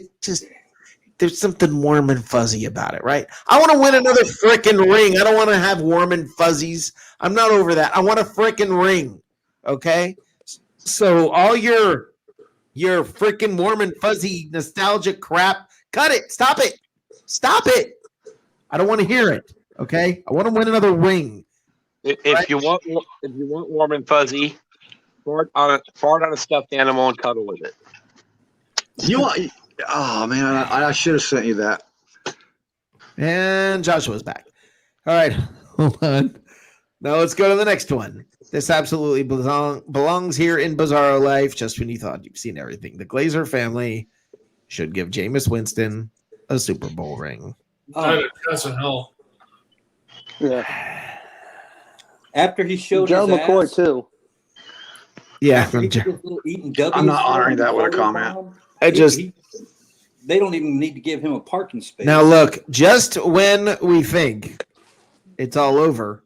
there's something warm and fuzzy about it, right? I want to win another freaking ring. I don't want to have warm and fuzzies. I'm not over that. I want a freaking ring, okay? So all your freaking warm and fuzzy nostalgic crap, cut it. Stop it. Stop it. I don't want to hear it, okay? I want to win another ring. If you want warm and fuzzy, fart on a stuffed animal and cuddle with it. Oh man, I should have sent you that. And Joshua's back. All right, hold on. Now let's go to the next one. This absolutely belongs here in Bizarro Life. Just when you thought you've seen everything, the Glazer family should give Jameis Winston a Super Bowl ring. Oh, that's a hell. Yeah. After he showed John his McCoy ass, too. Yeah, I'm not honoring that with a comment. They don't even need to give him a parking space. Now look, just when we think it's all over,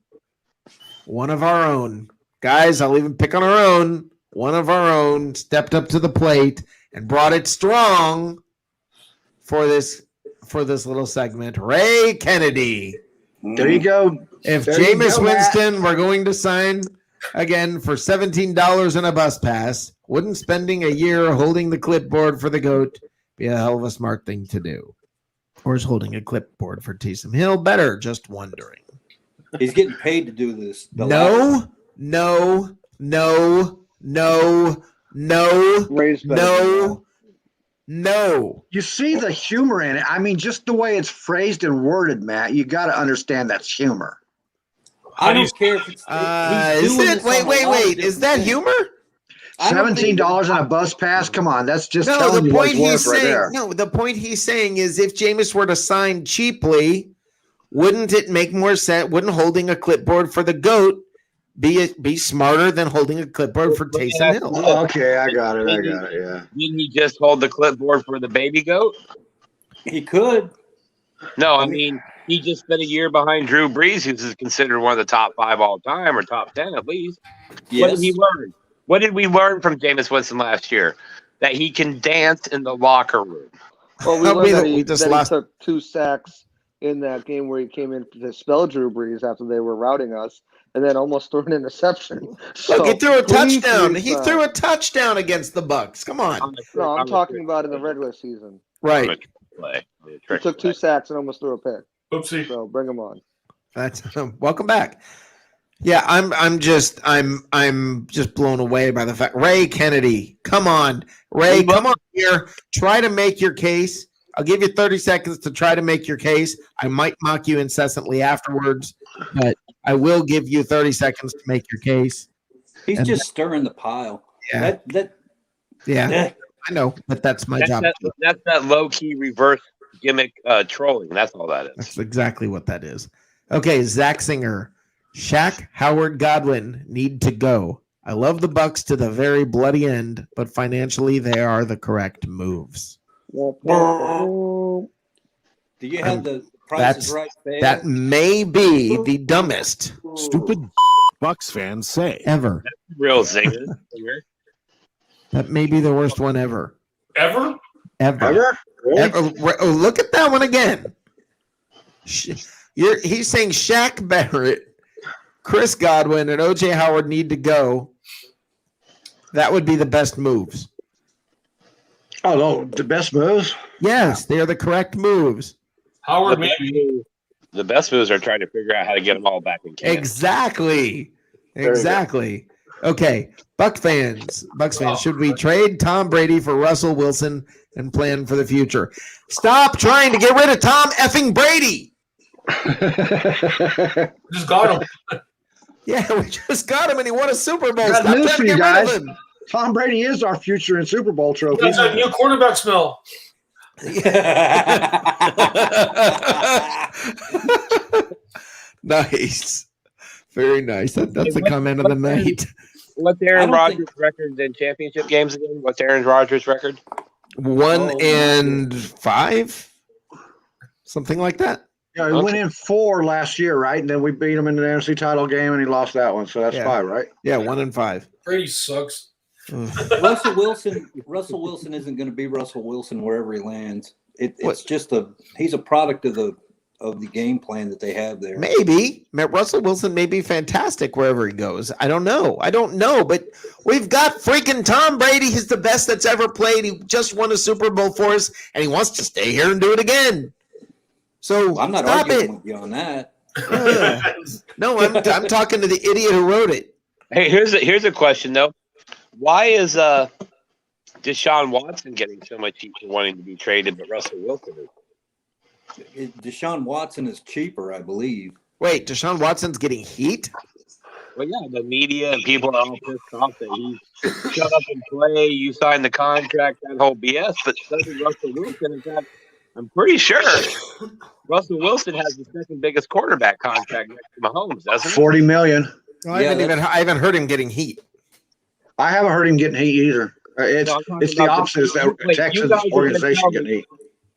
one of our own guys, I'll even pick on our own, one of our own stepped up to the plate and brought it strong for this little segment. Ray Kennedy. There you go. If There you Jameis go, Winston were going to sign again for $17 and a bus pass, wouldn't spending a year holding the clipboard for the GOAT be a hell of a smart thing to do? Or is holding a clipboard for Taysom Hill better? Just wondering. He's getting paid to do this. No. You see the humor in it. I mean, just the way it's phrased and worded, Matt, you got to understand that's humor. I don't care if it's. Wait. Is that humor? $17 on a bus pass? Come on, that's just No, telling the you point what's he's worth right saying. there. No, the point he's saying is if Jameis were to sign cheaply, wouldn't it make more sense? Wouldn't holding a clipboard for the GOAT be smarter than holding a clipboard for Taysom Hill? Oh, okay, I got it. Yeah. Didn't he just hold the clipboard for the baby goat? He could. No, I mean he just spent a year behind Drew Brees, who's considered one of the top 5 all time or top 10 at least. Yes. What did he learn? What did we learn from Jameis Winston last year? That he can dance in the locker room. Well, we learned that he took 2 sacks in that game where he came in to spell Drew Brees after they were routing us, and then almost threw an interception. Look, he threw a touchdown. He threw a touchdown against the Bucks. Come on. No, I'm talking about in the regular season. Right. He took 2 sacks and almost threw a pick. Oopsie. So bring him on. That's welcome back. Yeah, I'm just blown away by the fact. Ray Kennedy, come on, Ray, come on here. Try to make your case. I'll give you 30 seconds to try to make your case. I might mock you incessantly afterwards, but I will give you 30 seconds to make your case. He's just stirring the pile. Yeah. Yeah. I know, but that's my job. That's that low key reverse gimmick trolling. That's all that is. That's exactly what that is. Okay, Zach Singer. Shaq, Howard, Godwin need to go. I love the Bucks to the very bloody end, but financially they are the correct moves. Do you have the prices right there? That may be the dumbest, stupid Bucks fans say ever. That's real zinger. That may be the worst one ever. Ever? Really? Oh, look at that one again. He's saying Shaq Barrett, Chris Godwin, and O.J. Howard need to go. That would be the best moves. Oh, no, the best moves? Yes, they are the correct moves. Howard, maybe. The best moves are trying to figure out how to get them all back in camp. Exactly. Okay, Bucks fans, should we trade Tom Brady for Russell Wilson and plan for the future? Stop trying to get rid of Tom effing Brady. Just got him. Yeah, we just got him, and he won a Super Bowl. Got Stop news trying for to you get rid guys. of him. Tom Brady is our future in Super Bowl trophies. That's a new quarterback smell. Nice. Very nice. That's the comment of the night. What's Aaron Rodgers' record in championship games again? What's Aaron Rodgers' record? 1-5, something like that. Yeah, he went in 4 last year, right? And then we beat him in the NFC title game, and he lost that one. So that's 5, right? Yeah, 1-5. Brady sucks. Russell Wilson isn't going to be Russell Wilson wherever he lands. It's just he's a product of the game plan that they have there. Maybe Russell Wilson may be fantastic wherever he goes. I don't know, but we've got freaking Tom Brady. He's the best that's ever played. He just won a Super Bowl for us, and he wants to stay here and do it again. So I'm not arguing with you on that. No, I'm talking to the idiot who wrote it. Hey, here's a question though. Why is Deshaun Watson getting so much heat for wanting to be traded, but Russell Wilson is? Deshaun Watson is cheaper, I believe. Wait, Deshaun Watson's getting heat? Well, yeah, the media and people are all pissed off that he shut up and play. You signed the contract, that whole BS. But so did Russell Wilson. In fact, I'm pretty sure Russell Wilson has the second biggest quarterback contract next to Mahomes, doesn't he? $40 million. Well, I haven't heard him getting heat. I haven't heard him getting heat either. It's the opposite. The Texans organization getting heat.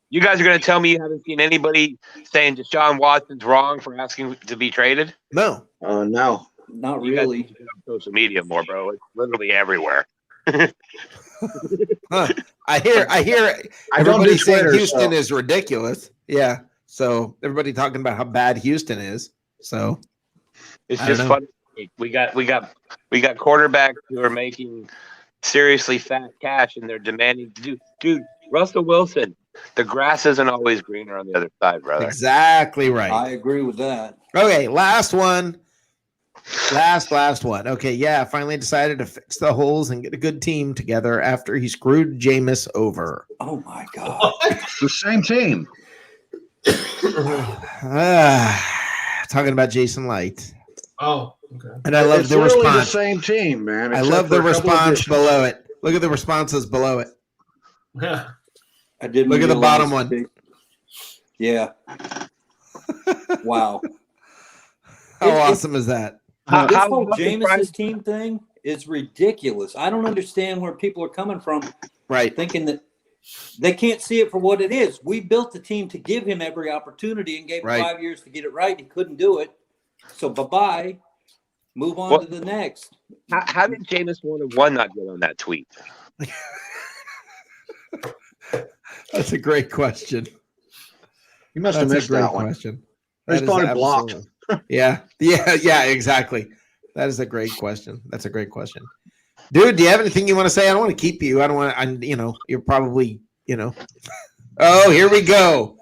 You guys are going to tell me you haven't seen anybody saying Deshaun Watson's wrong for asking to be traded? No. No. Not really. You guys get on social media more, bro. It's literally everywhere. I hear everybody saying Houston is ridiculous. Yeah. So everybody talking about how bad Houston is. So it's just funny. We got quarterbacks who are making seriously fat cash, and they're demanding to do. Dude, Russell Wilson, the grass isn't always greener on the other side, brother. Exactly right. I agree with that. Okay, last one. Last one. Okay, yeah, finally decided to fix the holes and get a good team together after he screwed Jameis over. Oh my God. The same team. Talking about Jason Light. Oh, okay. And I love the response. response. The same team, man. I love the response below it. Look at the responses below it. Yeah. I didn't look at the bottom one. Yeah. Wow. How awesome is that? This whole Jameis team thing is ridiculous. I don't understand where people are coming from. Right. Thinking that they can't see it for what it is. We built the team to give him every opportunity and gave him 5 years to get it right. He couldn't do it. So bye-bye. Move on to the next. How did Jameis 1-1 not get on that tweet? That's a great question. You must have missed that one. Question. He's probably blocked. Yeah, exactly. That is a great question. That's a great question. Dude, do you have anything you want to say? I don't want to keep you. I don't want to, you're probably, Oh, here we go.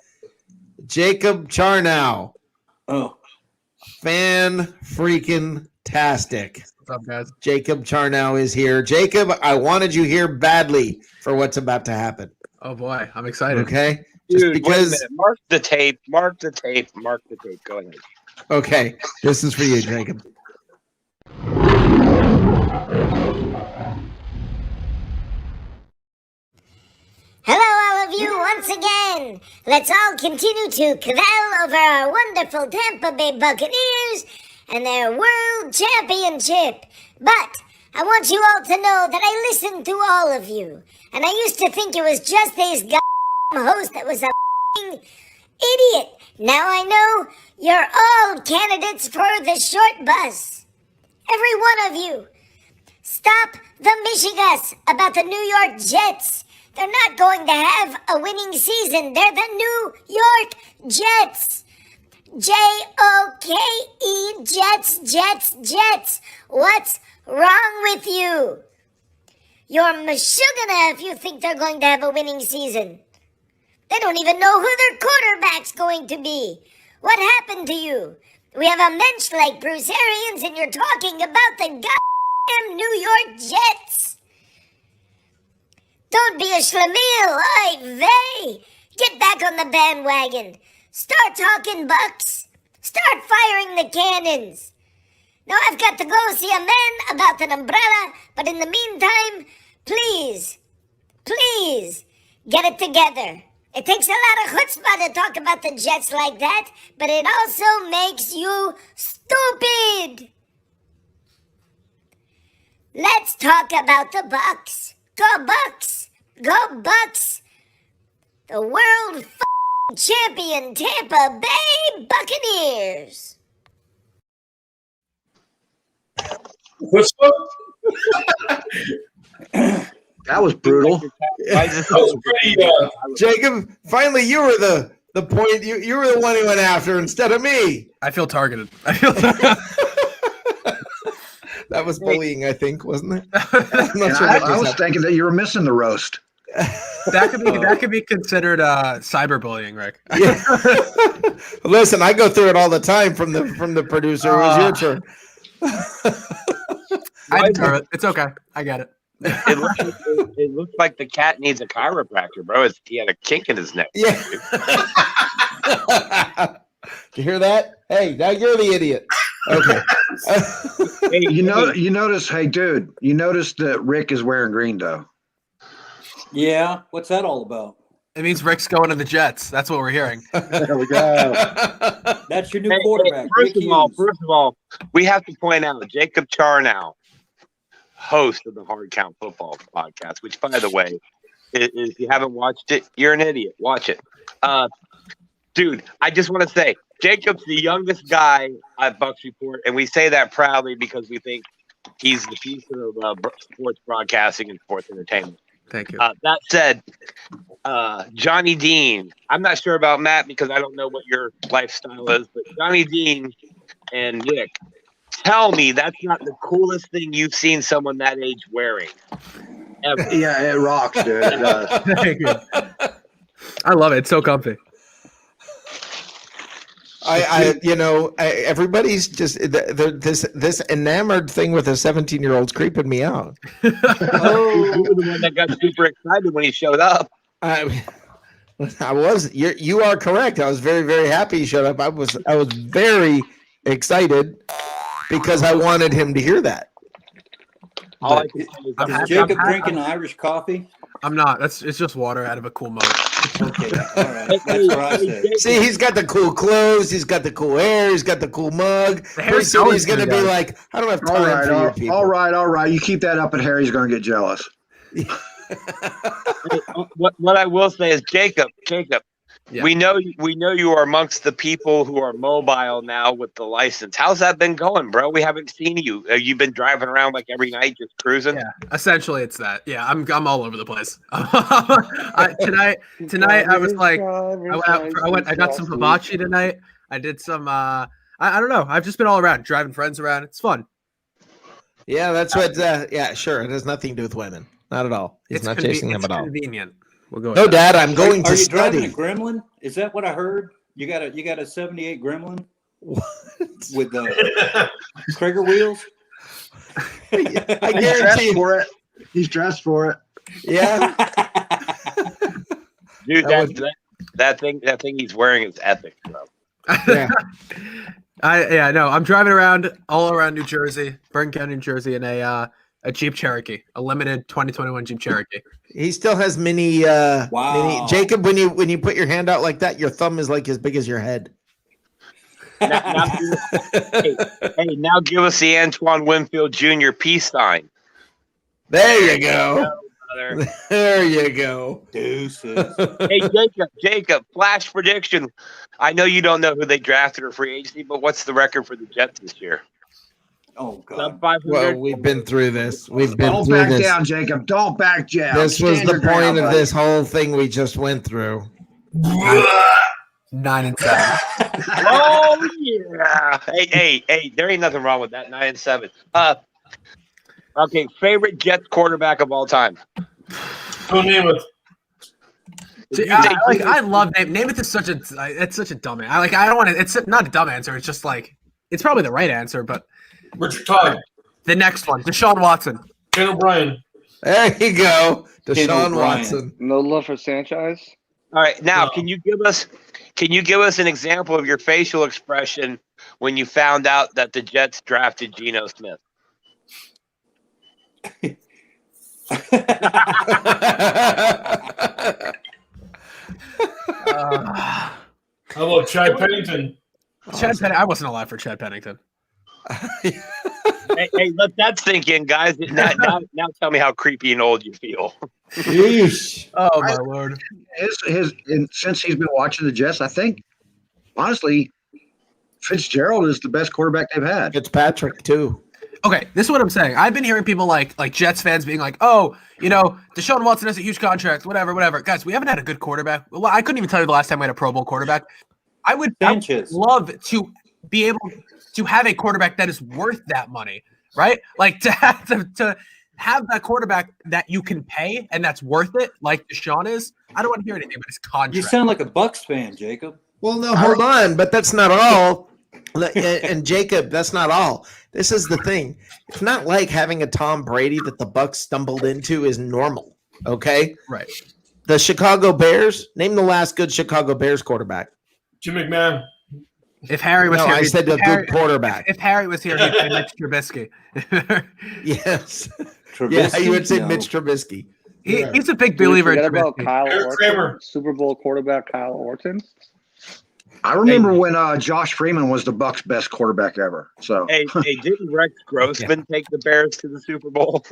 Jacob Charnow. Oh. Fan freaking tastic. What's up, guys? Jacob Charnow is here. Jacob, I wanted you here badly for what's about to happen. Oh boy, I'm excited. Okay. Dude, because mark the tape. Go ahead. Okay. This is for you, Jacob. Hello, all of you, once again. Let's all continue to cavil over our wonderful Tampa Bay Buccaneers and their world championship. But I want you all to know that I listen to all of you. And I used to think it was just this host that was a idiot. Now I know you're all candidates for the short bus. Every one of you. Stop the mishigas about the New York Jets. They're not going to have a winning season. They're the New York Jets. J-O-K-E, Jets. What's wrong with you? You're mashugana if you think they're going to have a winning season. They don't even know who their quarterback's going to be. What happened to you? We have a mensch like Bruce Arians and you're talking about the goddamn New York Jets. Don't be a schlemiel, oy vey. Get back on the bandwagon. Start talking Bucks. Start firing the cannons. Now I've got to go see a man about an umbrella, but in the meantime, please, get it together. It takes a lot of chutzpah to talk about the Jets like that, but it also makes you stupid. Let's talk about the Bucks. Go Bucks! Go Bucks! The world champion Tampa Bay Buccaneers. What's up? That was brutal. That was pretty. Jacob, finally you were the point. You were the one he went after instead of me. I feel targeted. That was bullying, I think, wasn't it? I was thinking that you were missing the roast. That could be considered cyberbullying, Rick. Yeah. Listen, I go through it all the time from the producer. It was your turn. I deserve it. It's okay. I get it. It looks like the cat needs a chiropractor, bro. He had a kink in his neck. Yeah. Did you hear that? Hey, now you're the idiot. Okay. Hey, you notice, hey, dude, you notice that Rick is wearing green, though. Yeah. What's that all about? It means Rick's going to the Jets. That's what we're hearing. There we go. That's your new quarterback. First of all, we have to point out Jacob Charnow, host of the Hard Count Football podcast, which, by the way, if you haven't watched it, you're an idiot. Watch it. Dude, I just want to say, Jacob's the youngest guy at Bucks Report, and we say that proudly because we think he's the future of sports broadcasting and sports entertainment. Thank you. That said, Johnny Dean, I'm not sure about Matt because I don't know what your lifestyle is, but Johnny Dean and Nick, tell me that's not the coolest thing you've seen someone that age wearing ever. Yeah, it rocks, dude. It does. Thank you. I love it. It's so comfy. Everybody's just this enamored thing with a 17-year-old's creeping me out. You were the one that got super excited when he showed up. I was. You are correct. I was very, very happy he showed up. I was very excited because I wanted him to hear that. All I can say Is Jacob drinking Irish coffee? I'm not. It's just water out of a cool mug. Okay, all right. That's what I said. See, he's got the cool clothes. He's got the cool hair. He's got the cool mug. Pretty soon he's going to be like, I don't have time for you people. All right. You keep that up and Harry's going to get jealous. What I will say is, Jacob, Yeah. we know you are amongst the people who are mobile now with the license. How's that been going, bro? We haven't seen you. You've been driving around like every night, just cruising. Yeah, essentially it's that. Yeah, I'm all over the place. Tonight I was like, I got some hibachi tonight. I did some. I don't know. I've just been all around, driving friends around. It's fun. Yeah, that's what. Yeah, sure. It has nothing to do with women. Not at all. He's not chasing them at all. Convenient. We'll go. No, Dad, I'm going to Are you study. driving a Gremlin? Is that what I heard? You got a 78 Gremlin? What? With the trigger wheels? I guarantee you. For it. He's dressed for it. Yeah. Dude, that thing he's wearing is epic, bro. Yeah. I'm driving around all around New Jersey, Bergen County, New Jersey, in a Jeep Cherokee, a limited 2021 Jeep Cherokee. He still has mini. Wow. Jacob, when you put your hand out like that, your thumb is like as big as your head. Now give us the Antoine Winfield Jr. peace sign. There you go. There you go. Deuces. Hey, Jacob, flash prediction. I know you don't know who they drafted or free agency, but what's the record for the Jets this year? Oh, God. Well, we've been through this. Don't back down, Jacob. Don't back down. This was the point of this whole thing we just went through. 9-7. Oh yeah. Hey, there ain't nothing wrong with that. 9-7. Okay, favorite Jets quarterback of all time. Go Namath. See, I love Namath is such a dumb answer. I don't want to. It's not a dumb answer. It's just like it's probably the right answer, but Richard Todd. The next one, Deshaun Watson. Ken O'Brien. There you go, Deshaun Watson. No love for Sanchez. All right, now can you give us an example of your facial expression when you found out that the Jets drafted Geno Smith? How about Chad Pennington? I wasn't alive for Chad Pennington. Hey, let that sink in, guys. Now tell me how creepy and old you feel. Yeesh. Oh my lord. Since he's been watching the Jets, I think honestly, Fitzgerald is the best quarterback they've had. Fitzpatrick too. Okay, this is what I'm saying. I've been hearing people like Jets fans being like, "Oh, Deshaun Watson has a huge contract, whatever." Guys, we haven't had a good quarterback. Well, I couldn't even tell you the last time we had a Pro Bowl quarterback. I would love to be able to have a quarterback that is worth that money, right? Like to have that quarterback that you can pay and that's worth it, like Deshaun is. I don't want to hear anything about his contract. You sound like a Bucks fan, Jacob. Well, no, hold on, but that's not all. And Jacob, that's not all. This is the thing. It's not like having a Tom Brady that the Bucks stumbled into is normal. Okay, right? The Chicago Bears. Name the last good Chicago Bears quarterback. Jim McMahon. If Harry was here, I said a good quarterback. If Harry was here, he'd say Mitch Trubisky. Yes. Trubisky? Yeah, you would say Mitch Trubisky. He's a big believer in about Trubisky. Kyle Orton, Super Bowl quarterback Kyle Orton. I remember when Josh Freeman was the Bucks' best quarterback ever. So, hey, didn't Rex Grossman take the Bears to the Super Bowl?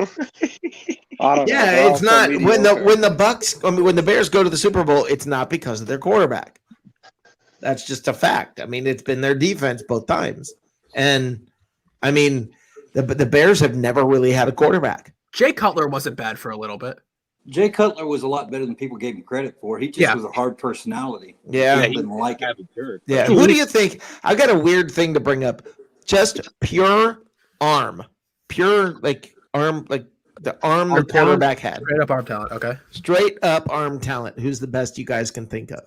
I don't know. Yeah, it's not when the Bears go to the Super Bowl, it's not because of their quarterback. That's just a fact. I mean, it's been their defense both times, and I mean, the Bears have never really had a quarterback. Jay Cutler wasn't bad for a little bit. Jay Cutler was a lot better than people gave him credit for. He just was a hard personality. Yeah, he didn't like it. Yeah. Who do you think? I've got a weird thing to bring up. Just pure arm, arm, like the arm the quarterback had. Straight up arm talent. Okay. Straight up arm talent. Who's the best you guys can think of?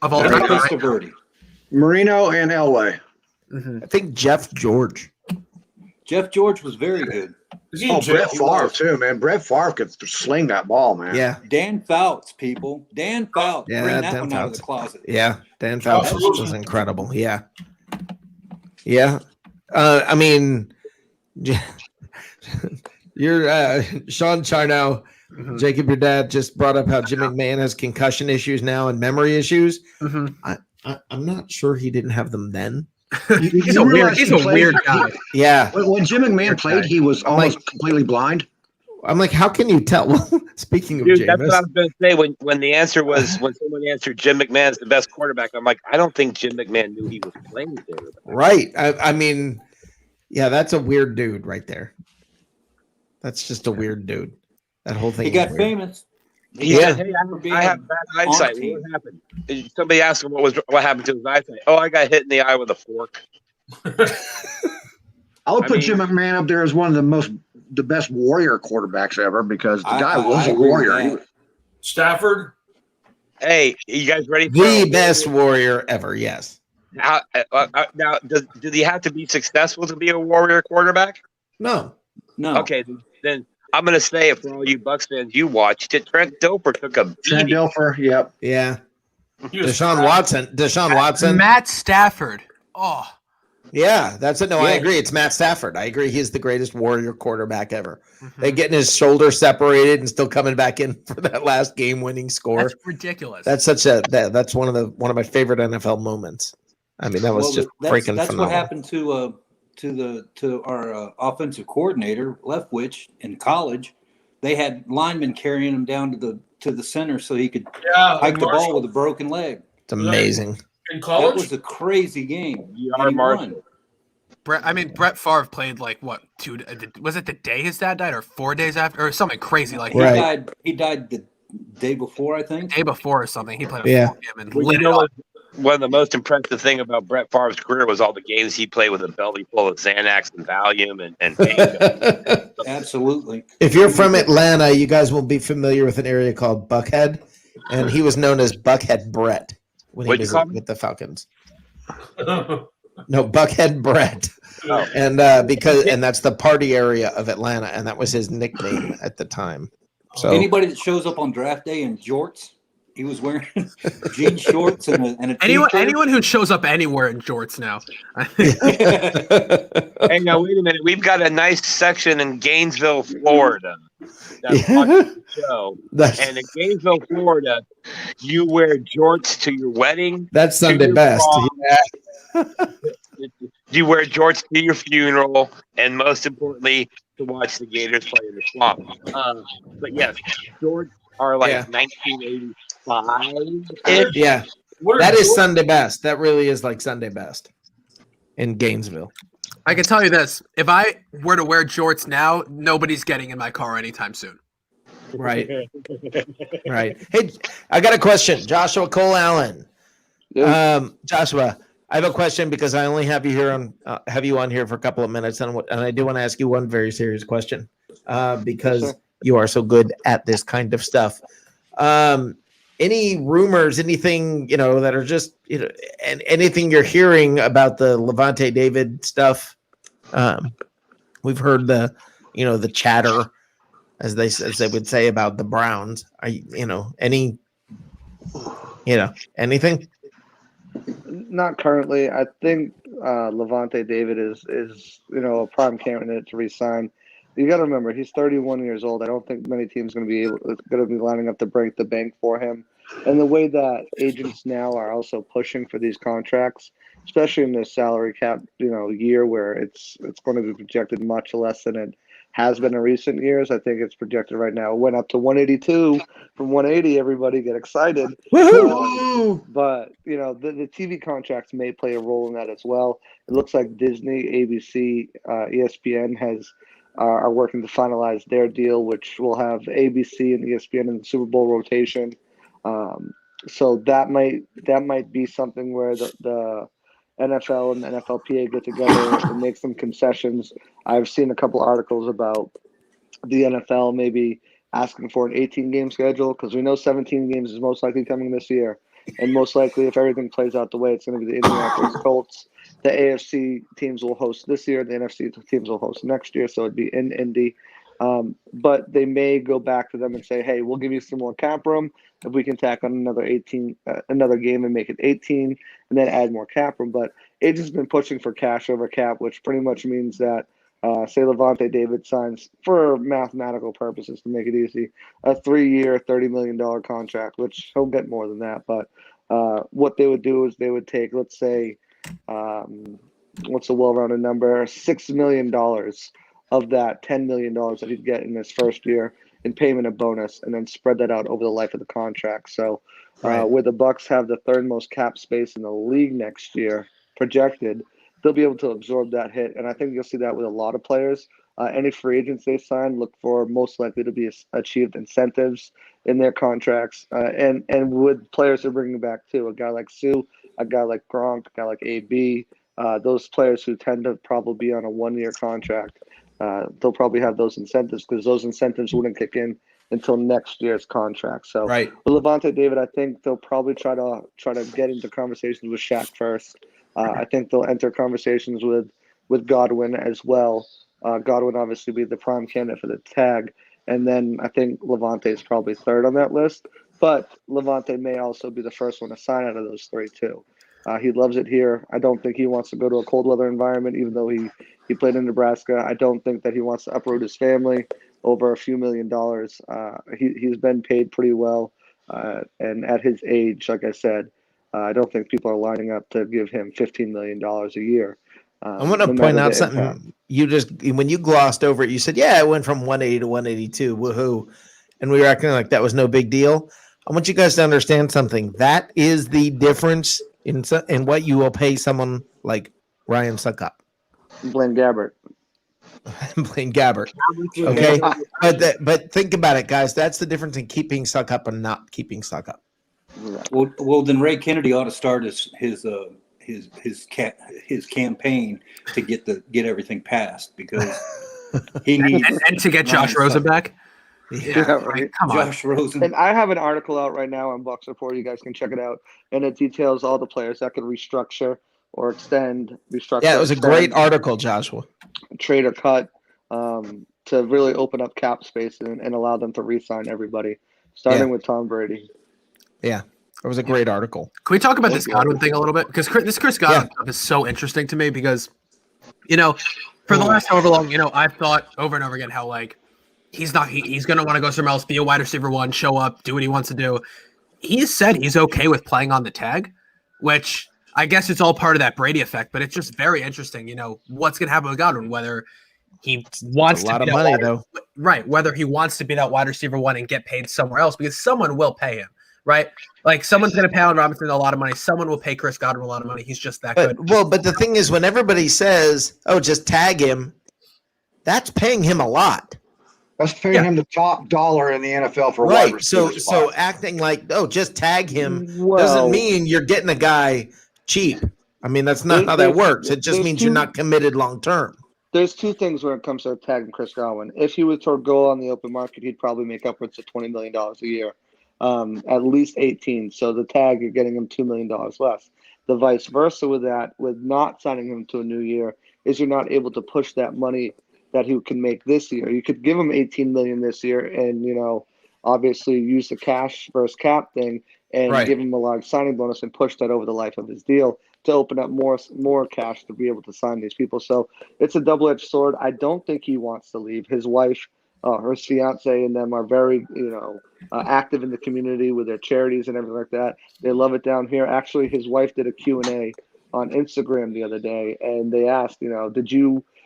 Of all time, Marino and Elway. I think Jeff George. Jeff George was very good. Brett Favre too, man. Brett Favre could sling that ball, man. Yeah. Dan Fouts, people. Dan Fouts. Yeah, Bring that Dan one Fouts. out of the closet. Yeah, Dan Fouts was incredible. Yeah. Yeah. I mean, you're Sean Charnow. Jacob, your dad just brought up how Jim McMahon has concussion issues now and memory issues. I'm not sure he didn't have them then. He's a weird guy. Yeah. When Jim McMahon played, he was almost completely blind. I'm like, how can you tell? Well, speaking of Dude, Jameis, that's what I was going to say when the answer was when someone answered Jim McMahon's the best quarterback. I'm like, I don't think Jim McMahon knew he was playing there. right? I mean, yeah, that's a weird dude right there. That's just a weird dude. That whole thing. He got weird. famous. He said, "Hey, I have bad eyesight. What happened?" Somebody asked him what happened to his eyesight. Oh, I got hit in the eye with a fork. I would put Jim McMahon up there as one of the best warrior quarterbacks ever because the guy was a warrior. Stafford. Hey, you guys ready? For The best warrior ever. Yes. Now, do they have to be successful to be a warrior quarterback? No. Okay, then I'm going to say it for all you Bucs fans. You watched it. Trent Dilfer took a beating. Trent Dilfer, yep. Yeah. Deshaun Watson. Matt Stafford. Oh. Yeah, that's it. No, I agree. It's Matt Stafford. I agree. He's the greatest warrior quarterback ever. They getting his shoulder separated and still coming back in for that last game-winning score. That's ridiculous. That's that's one of my favorite NFL moments. I mean, that was freaking that's phenomenal. What happened to our offensive coordinator Leftwich in college. They had linemen carrying him down to the center so he could hike the ball with a broken leg. It's amazing. In college, that was a crazy game. Brett Favre played like what? Was it the day his dad died, or 4 days after, or something crazy like that? He died the day before, I think. Day before or something. He played. And one of the most impressive thing about Brett Favre's career was all the games he played with a belly full of Xanax and Valium and Absolutely. If you're from Atlanta, you guys will be familiar with an area called Buckhead, and he was known as Buckhead Brett when he was with the Falcons. No, Buckhead Brett. Oh. And that's the party area of Atlanta, and that was his nickname at the time. So anybody that shows up on draft day in jorts, he was wearing jean shorts and a t-shirt. Anyone who shows up anywhere in jorts now. Hey, now wait a minute. We've got a nice section in Gainesville, Florida. That's the show. And in Gainesville, Florida, you wear jorts to your wedding. That's Sunday best. you wear jorts to your funeral, and most importantly, to watch the Gators play in the swamp. But yes, jorts are like Yeah. 1985-ish. Yeah. That is Sunday best. That really is like Sunday best in Gainesville. I can tell you this: if I were to wear jorts now, nobody's getting in my car anytime soon. Right. Right. Hey, I got a question. Joshua Cole Allen. Joshua, I have a question because I only have you here on here for a couple of minutes, and I do want to ask you one very serious question because you are so good at this kind of stuff. Any rumors, anything that are just and anything you're hearing about the Levante David stuff? We've heard the chatter, as they would say, about the Browns. Are anything? Not currently. I think Levante David is a prime candidate to resign. You got to remember, he's 31 years old. I don't think many teams going to be lining up to break the bank for him. And the way that agents now are also pushing for these contracts, especially in this salary cap year where it's going to be projected much less than it has been in recent years. I think it's projected right now. It went up to 182 from 180. Everybody get excited. But the TV contracts may play a role in that as well. It looks like Disney, ABC, ESPN are working to finalize their deal, which will have ABC and ESPN in the Super Bowl rotation. So that might be something where the NFL and the NFLPA get together and make some concessions. I've seen a couple articles about the NFL maybe asking for an 18-game schedule because we know 17 games is most likely coming this year. And most likely, if everything plays out the way, it's going to be the Indianapolis Colts. The AFC teams will host this year. The NFC teams will host next year, so it'd be in Indy. But they may go back to them and say, hey, we'll give you some more cap room if we can tack on another game and make it 18 and then add more cap room. But agents been pushing for cash over cap, which pretty much means that, say Levante David signs, for mathematical purposes to make it easy, a 3-year, $30 million contract, which he'll get more than that. But what they would do is they would take, let's say, what's a well-rounded number, $6 million of that $10 million that he'd get in his first year in payment of bonus, and then spread that out over the life of the contract. So where the Bucs have the third most cap space in the league next year projected, they'll be able to absorb that hit. And I think you'll see that with a lot of players. Any free agents they sign, look for most likely to be achieved incentives in their contracts. And with players they're bringing back too, a guy like Sue, a guy like Gronk, a guy like AB, those players who tend to probably be on a 1-year contract, they'll probably have those incentives because those incentives wouldn't kick in until next year's contract. So with Levante David, I think they'll probably try to get into conversations with Shaq first. I think they'll enter conversations with Godwin as well. Godwin obviously be the prime candidate for the tag. And then I think Levante is probably third on that list. But Levante may also be the first one to sign out of those three too. He loves it here. I don't think he wants to go to a cold weather environment, even though he played in Nebraska. I don't think that he wants to uproot his family over a few $1 million. He's been paid pretty well. And at his age, like I said, I don't think people are lining up to give him $15 million a year. I want to point out something. Impact. When you glossed over it, you said, yeah, it went from 180 to 182. Woohoo. And we were acting like that was no big deal. I want you guys to understand something. That is the difference in what you will pay someone like Ryan Suckup. Blaine Gabbert. Blaine Gabbert. Okay. But think about it, guys. That's the difference in keeping Suckup and not keeping Suckup. Well, then Ray Kennedy ought to start his campaign to get everything passed because he needs and to get Josh Rosen back. Yeah, right. Come on. Josh Rosen. And I have an article out right now on Bucs Report. You guys can check it out, and it details all the players that could restructure or extend. Yeah, it was a great article, Joshua. Trade or cut to really open up cap space and allow them to re-sign everybody, starting with Tom Brady. Yeah. It was a great article. Can we talk about this Godwin thing a little bit? Because this Chris Godwin stuff is so interesting to me because, for the last however long, I've thought over and over again how, he's going to want to go somewhere else, be a wide receiver one, show up, do what he wants to do. He's said he's okay with playing on the tag, which I guess it's all part of that Brady effect, but it's just very interesting, what's going to happen with Godwin, whether he wants a lot to of be money, though. Right, whether he wants to be that wide receiver one and get paid somewhere else, because someone will pay him, right? Like someone's going to pay Allen Robinson a lot of money. Someone will pay Chris Godwin a lot of money. He's just that good. But the thing is, when everybody says, "Oh, just tag him," that's paying him a lot. That's paying him the top dollar in the NFL for wide receiver. So acting like, "Oh, just tag him," doesn't mean you're getting a guy cheap. I mean, that's not how that works. It just means you're not committed long term. There's two things when it comes to tagging Chris Godwin. If he was to go on the open market, he'd probably make upwards of $20 million a year, at least 18. So the tag, you're getting him $2 million less. The vice versa with that, with not signing him to a new year, is you're not able to push that money that he can make this year. You could give him $18 million this year, and obviously use the cash versus cap thing and give him a large signing bonus and push that over the life of his deal to open up more cash to be able to sign these people. So it's a double-edged sword. I don't think he wants to leave. His wife, her fiance, and them are very, active in the community with their charities and everything like that. They love it down here. Actually, his wife did a Q&A on Instagram the other day, and they asked,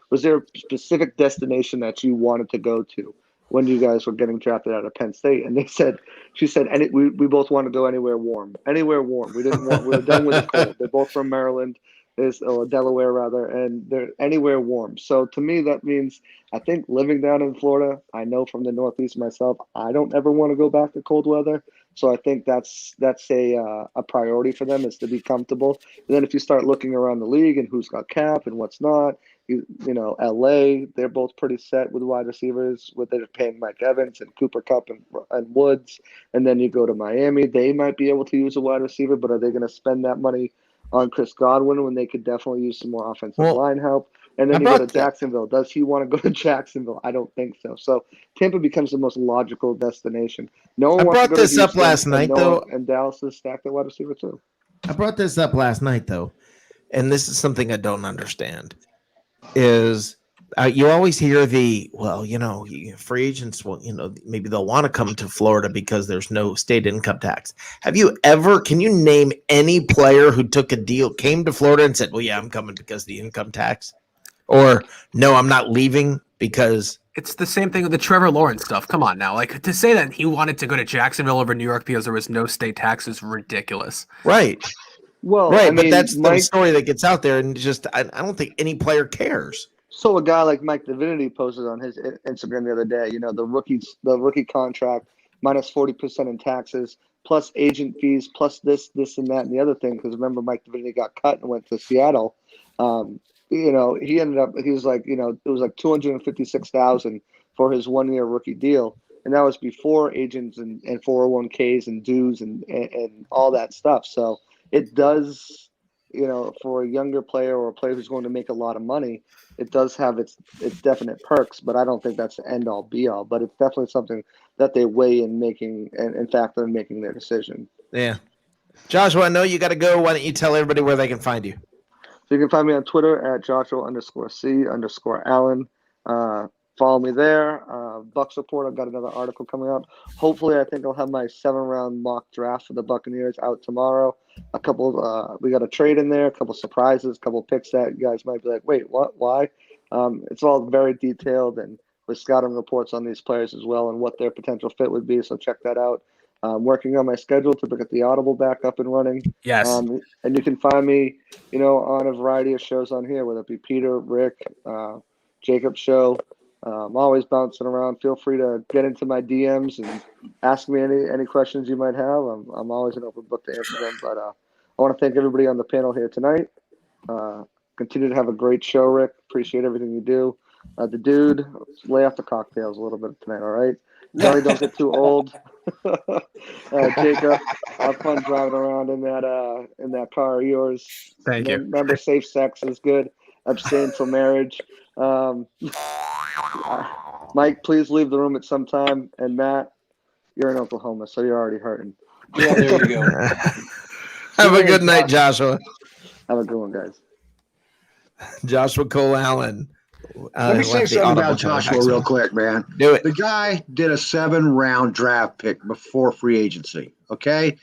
was there a specific destination that you wanted to go to when you guys were getting drafted out of Penn State? And she said, we both want to go anywhere warm. We were done with the cold. They're both from Maryland, or Delaware rather, and they're anywhere warm. So to me, that means, I think living down in Florida, I know from the Northeast myself, I don't ever want to go back to cold weather. So I think that's a priority for them, is to be comfortable. And then if you start looking around the league and who's got cap and what's not, LA, they're both pretty set with wide receivers, with they're paying Mike Evans and Cooper Kupp and Woods. And then you go to Miami, they might be able to use a wide receiver, but are they going to spend that money on Chris Godwin when they could definitely use some more offensive line help? And then you go to Jacksonville. Does he want to go to Jacksonville? I don't think so. So Tampa becomes the most logical destination. No one wants to go to Houston, up last night, though. And Dallas is stacked at wide receiver too. I brought this up last night, though, and this is something I don't understand. Is you always hear free agents will, maybe they'll want to come to Florida because there's no state income tax. Can you name any player who took a deal, came to Florida and said, well, yeah, I'm coming because of the income tax? Or no, I'm not leaving because... It's the same thing with the Trevor Lawrence stuff. Come on now. Like, to say that he wanted to go to Jacksonville over New York because there was no state tax is ridiculous. Right. Well, right, but that's the story that gets out there, and just I don't think any player cares. So a guy like Mike Divinity posted on his Instagram the other day, the rookie contract minus 40% in taxes, plus agent fees, plus this, and that, and the other thing. Because remember, Mike Divinity got cut and went to Seattle. He ended up, he was like, it was like $256,000 for his 1 year rookie deal. And that was before agents and 401ks and dues and all that stuff. So it does, for a younger player or a player who's going to make a lot of money, it does have its definite perks, but I don't think that's the end all be all. But it's definitely something that they weigh in making and factor in making their decision. Yeah. Joshua, I know you got to go. Why don't you tell everybody where they can find you? So you can find me on Twitter at Joshua_C_Allen. Follow me there. Bucks Report, I've got another article coming out. Hopefully, I think I'll have my 7-round mock draft for the Buccaneers out tomorrow. We got a trade in there, a couple surprises, a couple picks that you guys might be like, wait, what? Why? It's all very detailed, and with scouting reports on these players as well and what their potential fit would be. So check that out. I'm working on my schedule to get the Audible back up and running. Yes. And you can find me, on a variety of shows on here, whether it be Peter, Rick, Jacob's show. I'm always bouncing around. Feel free to get into my DMs and ask me any questions you might have. I'm always an open book to answer them. But I want to thank everybody on the panel here tonight. Continue to have a great show, Rick. Appreciate everything you do. The dude, lay off the cocktails a little bit tonight, all right? Johnny, don't get too old. Jacob, have fun driving around in that car of yours. Thank you. Remember, safe sex is good. Abstain from marriage. Mike, please leave the room at some time. And Matt, you're in Oklahoma, so you're already hurting. Yeah, there you go. Have a good night, Joshua. Have a good one, guys. Joshua Cole Allen. Let me say something about Joshua real quick, man. Do it. The guy did a 7-round draft pick before free agency. Okay,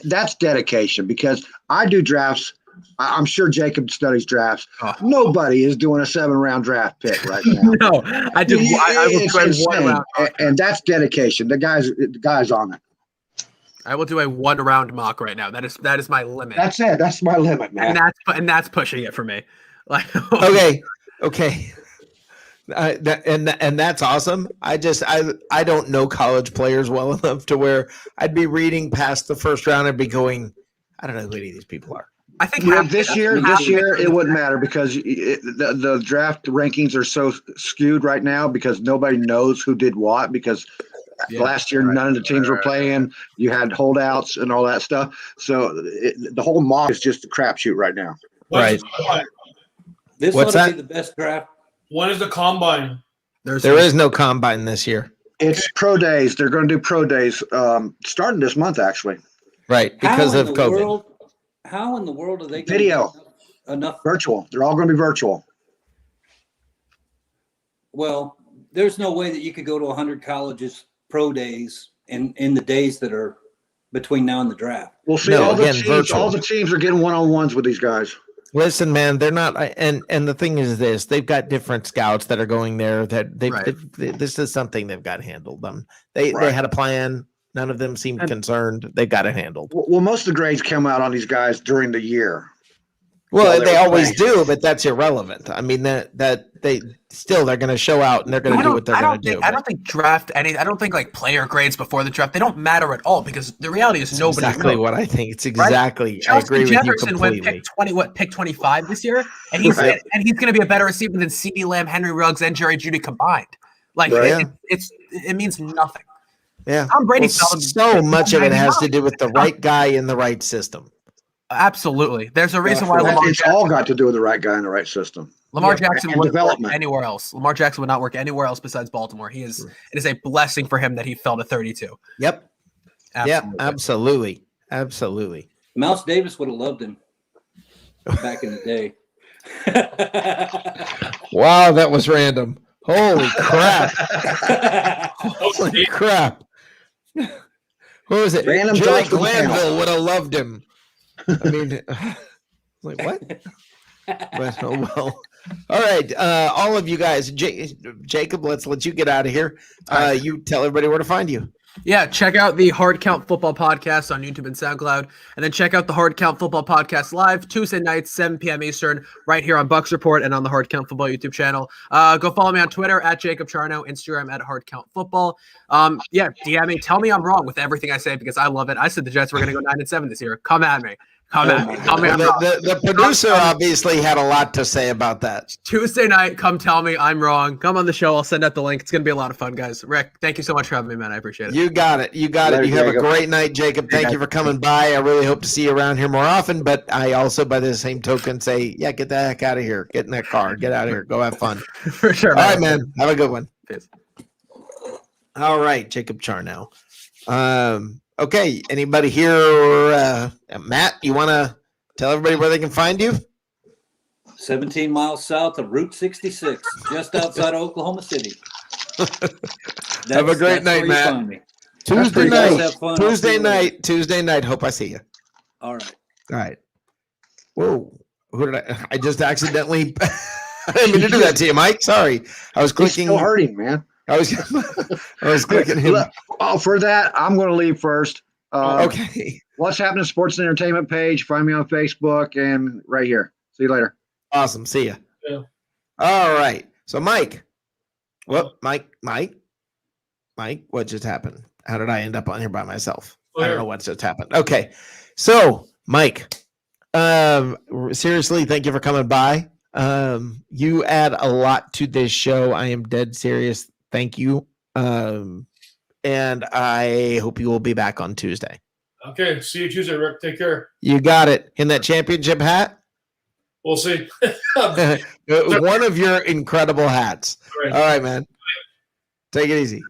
that's dedication, because I do drafts I'm sure Jacob studies drafts. Nobody is doing a 7-round draft pick right now. No, I do. I will It's do a insane. 1-round. And that's dedication. The guy's on it. I will do a 1-round mock right now. That is my limit. That's it. That's my limit, man. And that's pushing it for me. Like okay. And that's awesome. I don't know college players well enough to where I'd be reading past the first round and be going, I don't know who any of these people are. I think this year it wouldn't matter because the draft rankings are so skewed right now because nobody knows who did what because last year none of the teams were playing. You had holdouts and all that stuff. So the whole mock is just a crapshoot right now. Right. This What's ought to that? be the best draft. When is the combine? There is no combine this year. It's pro days. They're going to do pro days starting this month, actually. Right, because of COVID. How in the world are they going Video. to get enough Virtual. They're all going to be virtual. Well, there's no way that you could go to 100 colleges pro days in the days that are between now and the draft. We'll see. All the teams are getting one-on-ones with these guys. Listen, man, they're not. And the thing is this: they've got different scouts that are going there. That this is something they've got handled. They had a plan. None of them seemed concerned. They got it handled. Well, most of the grades come out on these guys during the year. Well, they always do, but that's irrelevant. I mean, that they're going to show out and they're going to do what they're going to do. I don't think I don't think like player grades before the draft. They don't matter at all because the reality is nobody. Exactly knows. what I think. It's exactly. Right? I agree with you Jefferson completely. went pick 25 this year, and he's going to be a better receiver than CeeDee Lamb, Henry Ruggs, and Jerry Jeudy combined. Like it means nothing. Yeah, Tom Brady. So much of it has to do with the right guy in the right system. Absolutely. There's a reason why it's all got to do with the right guy in the right system. Lamar Jackson wouldn't work anywhere else. Lamar Jackson would not work anywhere else besides Baltimore. It is a blessing for him that he fell to 32. Yep. Absolutely. Absolutely. Mouse Davis would have loved him back in the day. Wow, that was random. Holy crap. Holy crap. What was it? Random Jake thoughts Glanville would have loved him. I mean, like what? But oh well. All right, all of you guys, Jacob, let's let you get out of here. You tell everybody where to find you. Yeah, check out the Hard Count Football Podcast on YouTube and SoundCloud, and then check out the Hard Count Football Podcast live Tuesday nights, 7 p.m. Eastern, right here on Bucks Report and on the Hard Count Football YouTube channel. Go follow me on Twitter at Jacob Charno, Instagram at Hard Count Football. DM me, tell me I'm wrong with everything I say because I love it. I said the Jets were going to go 9-7 this year. Come at me. Tell me I'm wrong. The producer obviously had a lot to say about that. Tuesday night, come tell me I'm wrong. Come on the show. I'll send out the link. It's going to be a lot of fun, guys. Rick, thank you so much for having me, man. I appreciate it. You got it. You have a great night, Jacob. Thank you for coming by. I really hope to see you around here more often, but I also, by the same token, say, get the heck out of here. Get in that car. Get out of here. Go have fun. For sure. All right, man. Have a good one. Peace. All right, Jacob Charno. Okay, anybody here? Matt, you want to tell everybody where they can find you? 17 miles south of Route 66, just outside of Oklahoma City. Have a great night, Matt. Tuesday night. Hope I see you. All right. Whoa. Who did I just accidentally I didn't mean to do that to you, Mike. Sorry. I was clicking. He's still hurting, man. I was clicking him. For that, I'm going to leave first. Okay. What's Happening Sports and Entertainment page. Find me on Facebook and right here. See you later. Awesome. See ya. Yeah. All right. So, Mike. Mike, what just happened? How did I end up on here by myself? I don't know what just happened. Okay. So, Mike, seriously, thank you for coming by. You add a lot to this show. I am dead serious. Thank you. And I hope you will be back on Tuesday. Okay. See you Tuesday, Rick. Take care. You got it. In that championship hat? We'll see. One of your incredible hats. All right, man. Take it easy.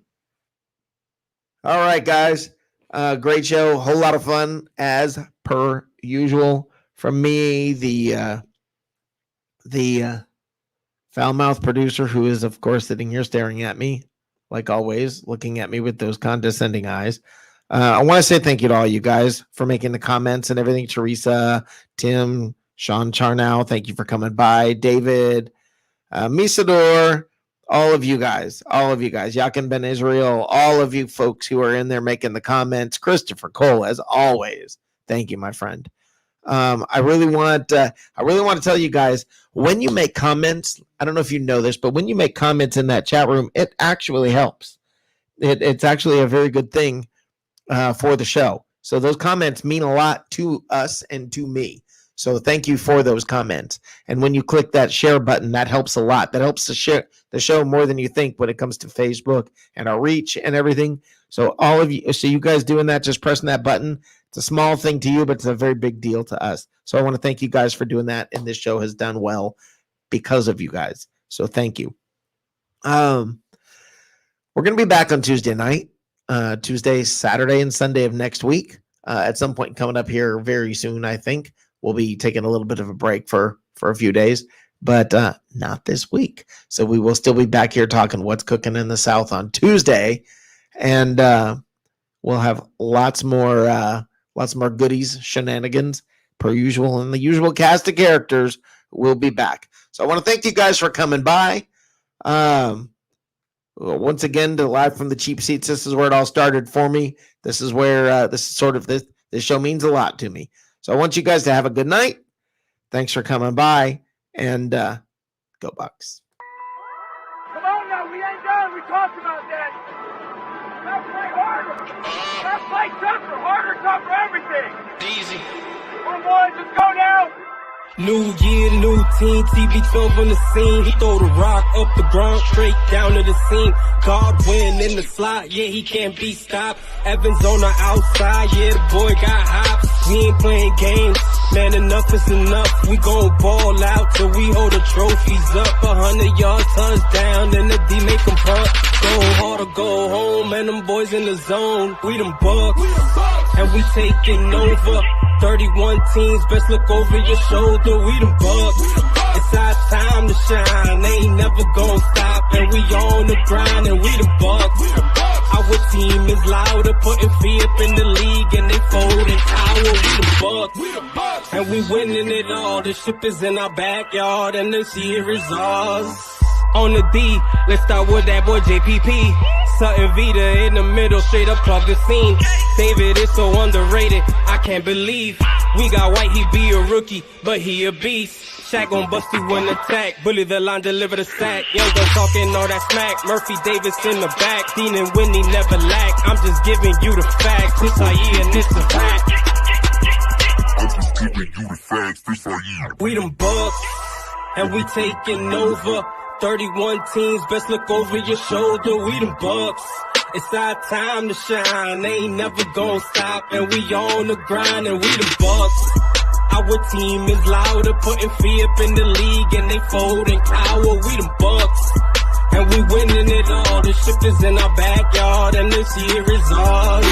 All right, guys. Great show. Whole lot of fun as per usual. From me, the foul-mouthed producer who is, of course, sitting here staring at me, like always, looking at me with those condescending eyes. I want to say thank you to all you guys for making the comments and everything. Teresa, Tim, Sean Charnow, thank you for coming by. David, Misador, all of you guys, Yakin Ben Israel, all of you folks who are in there making the comments. Christopher Cole, as always, thank you, my friend. I really want to tell you guys, when you make comments, I don't know if you know this, but when you make comments in that chat room, it actually helps. It's actually a very good thing for the show. So those comments mean a lot to us and to me. So thank you for those comments. And when you click that share button, that helps a lot. That helps to share the show more than you think when it comes to Facebook and our reach and everything. So all of you, so you guys doing that, just pressing that button, it's a small thing to you, but it's a very big deal to us. So I want to thank you guys for doing that. And this show has done well because of you guys. So thank you. We're going to be back on Tuesday night, Tuesday, Saturday, and Sunday of next week. At some point coming up here very soon, I think. We'll be taking a little bit of a break for a few days, but not this week. So we will still be back here talking what's cooking in the South on Tuesday, and we'll have lots more goodies, shenanigans per usual, and the usual cast of characters will be back. So I want to thank you guys for coming by. Once again, to live from the cheap seats. This is where it all started for me. This is where this show means a lot to me. So I want you guys to have a good night. Thanks for coming by, and go Bucks. Come on now, we ain't done. We talked about that. Let's play harder. Let's play tougher, harder, tougher, everything. Easy. Come on, boys, let's go now. New year, new team, TB12 on the scene. He throw the rock up the ground, straight down to the seam. Godwin in the slot, yeah, he can't be stopped. Evans on the outside, yeah, the boy got hops. We ain't playing games, man, enough is enough. We gon' ball out till we hold the trophies up. 100-yard touchdown, and the D make them punt. Go hard or go home, and them boys in the zone. We them Bucks, and we taking over. 31 teams, best look over your shoulder. We them Bucks. It's our time to shine. They ain't never gonna stop, and we on the grind, and we them Bucks. Our team is louder, putting feet up in the league, and they folding power. We the Bucks, and we winning it all. The ship is in our backyard, and this year is ours. On the D, let's start with that boy JPP. Sutton Vita in the middle, straight up plug the scene. David is so underrated, I can't believe. We got White, he be a rookie, but he a beast. Shaq gon' bust you in attack. Bully the line, deliver the sack. Young gun talking all that smack. Murphy Davis in the back. Dean and Whitney never lack. I'm just giving you the facts. This our year and it's a fact. I'm just giving you the facts. This our year. We them Bucks, and we taking over. 31 teams, best look over your shoulder. We them Bucks. It's our time to shine. They ain't never gonna stop, and we on the grind, and we the Bucks. Our team is louder, putting feet up in the league, and they folding power. We them Bucks, and we winning it all. The ship is in our backyard, and this year is ours.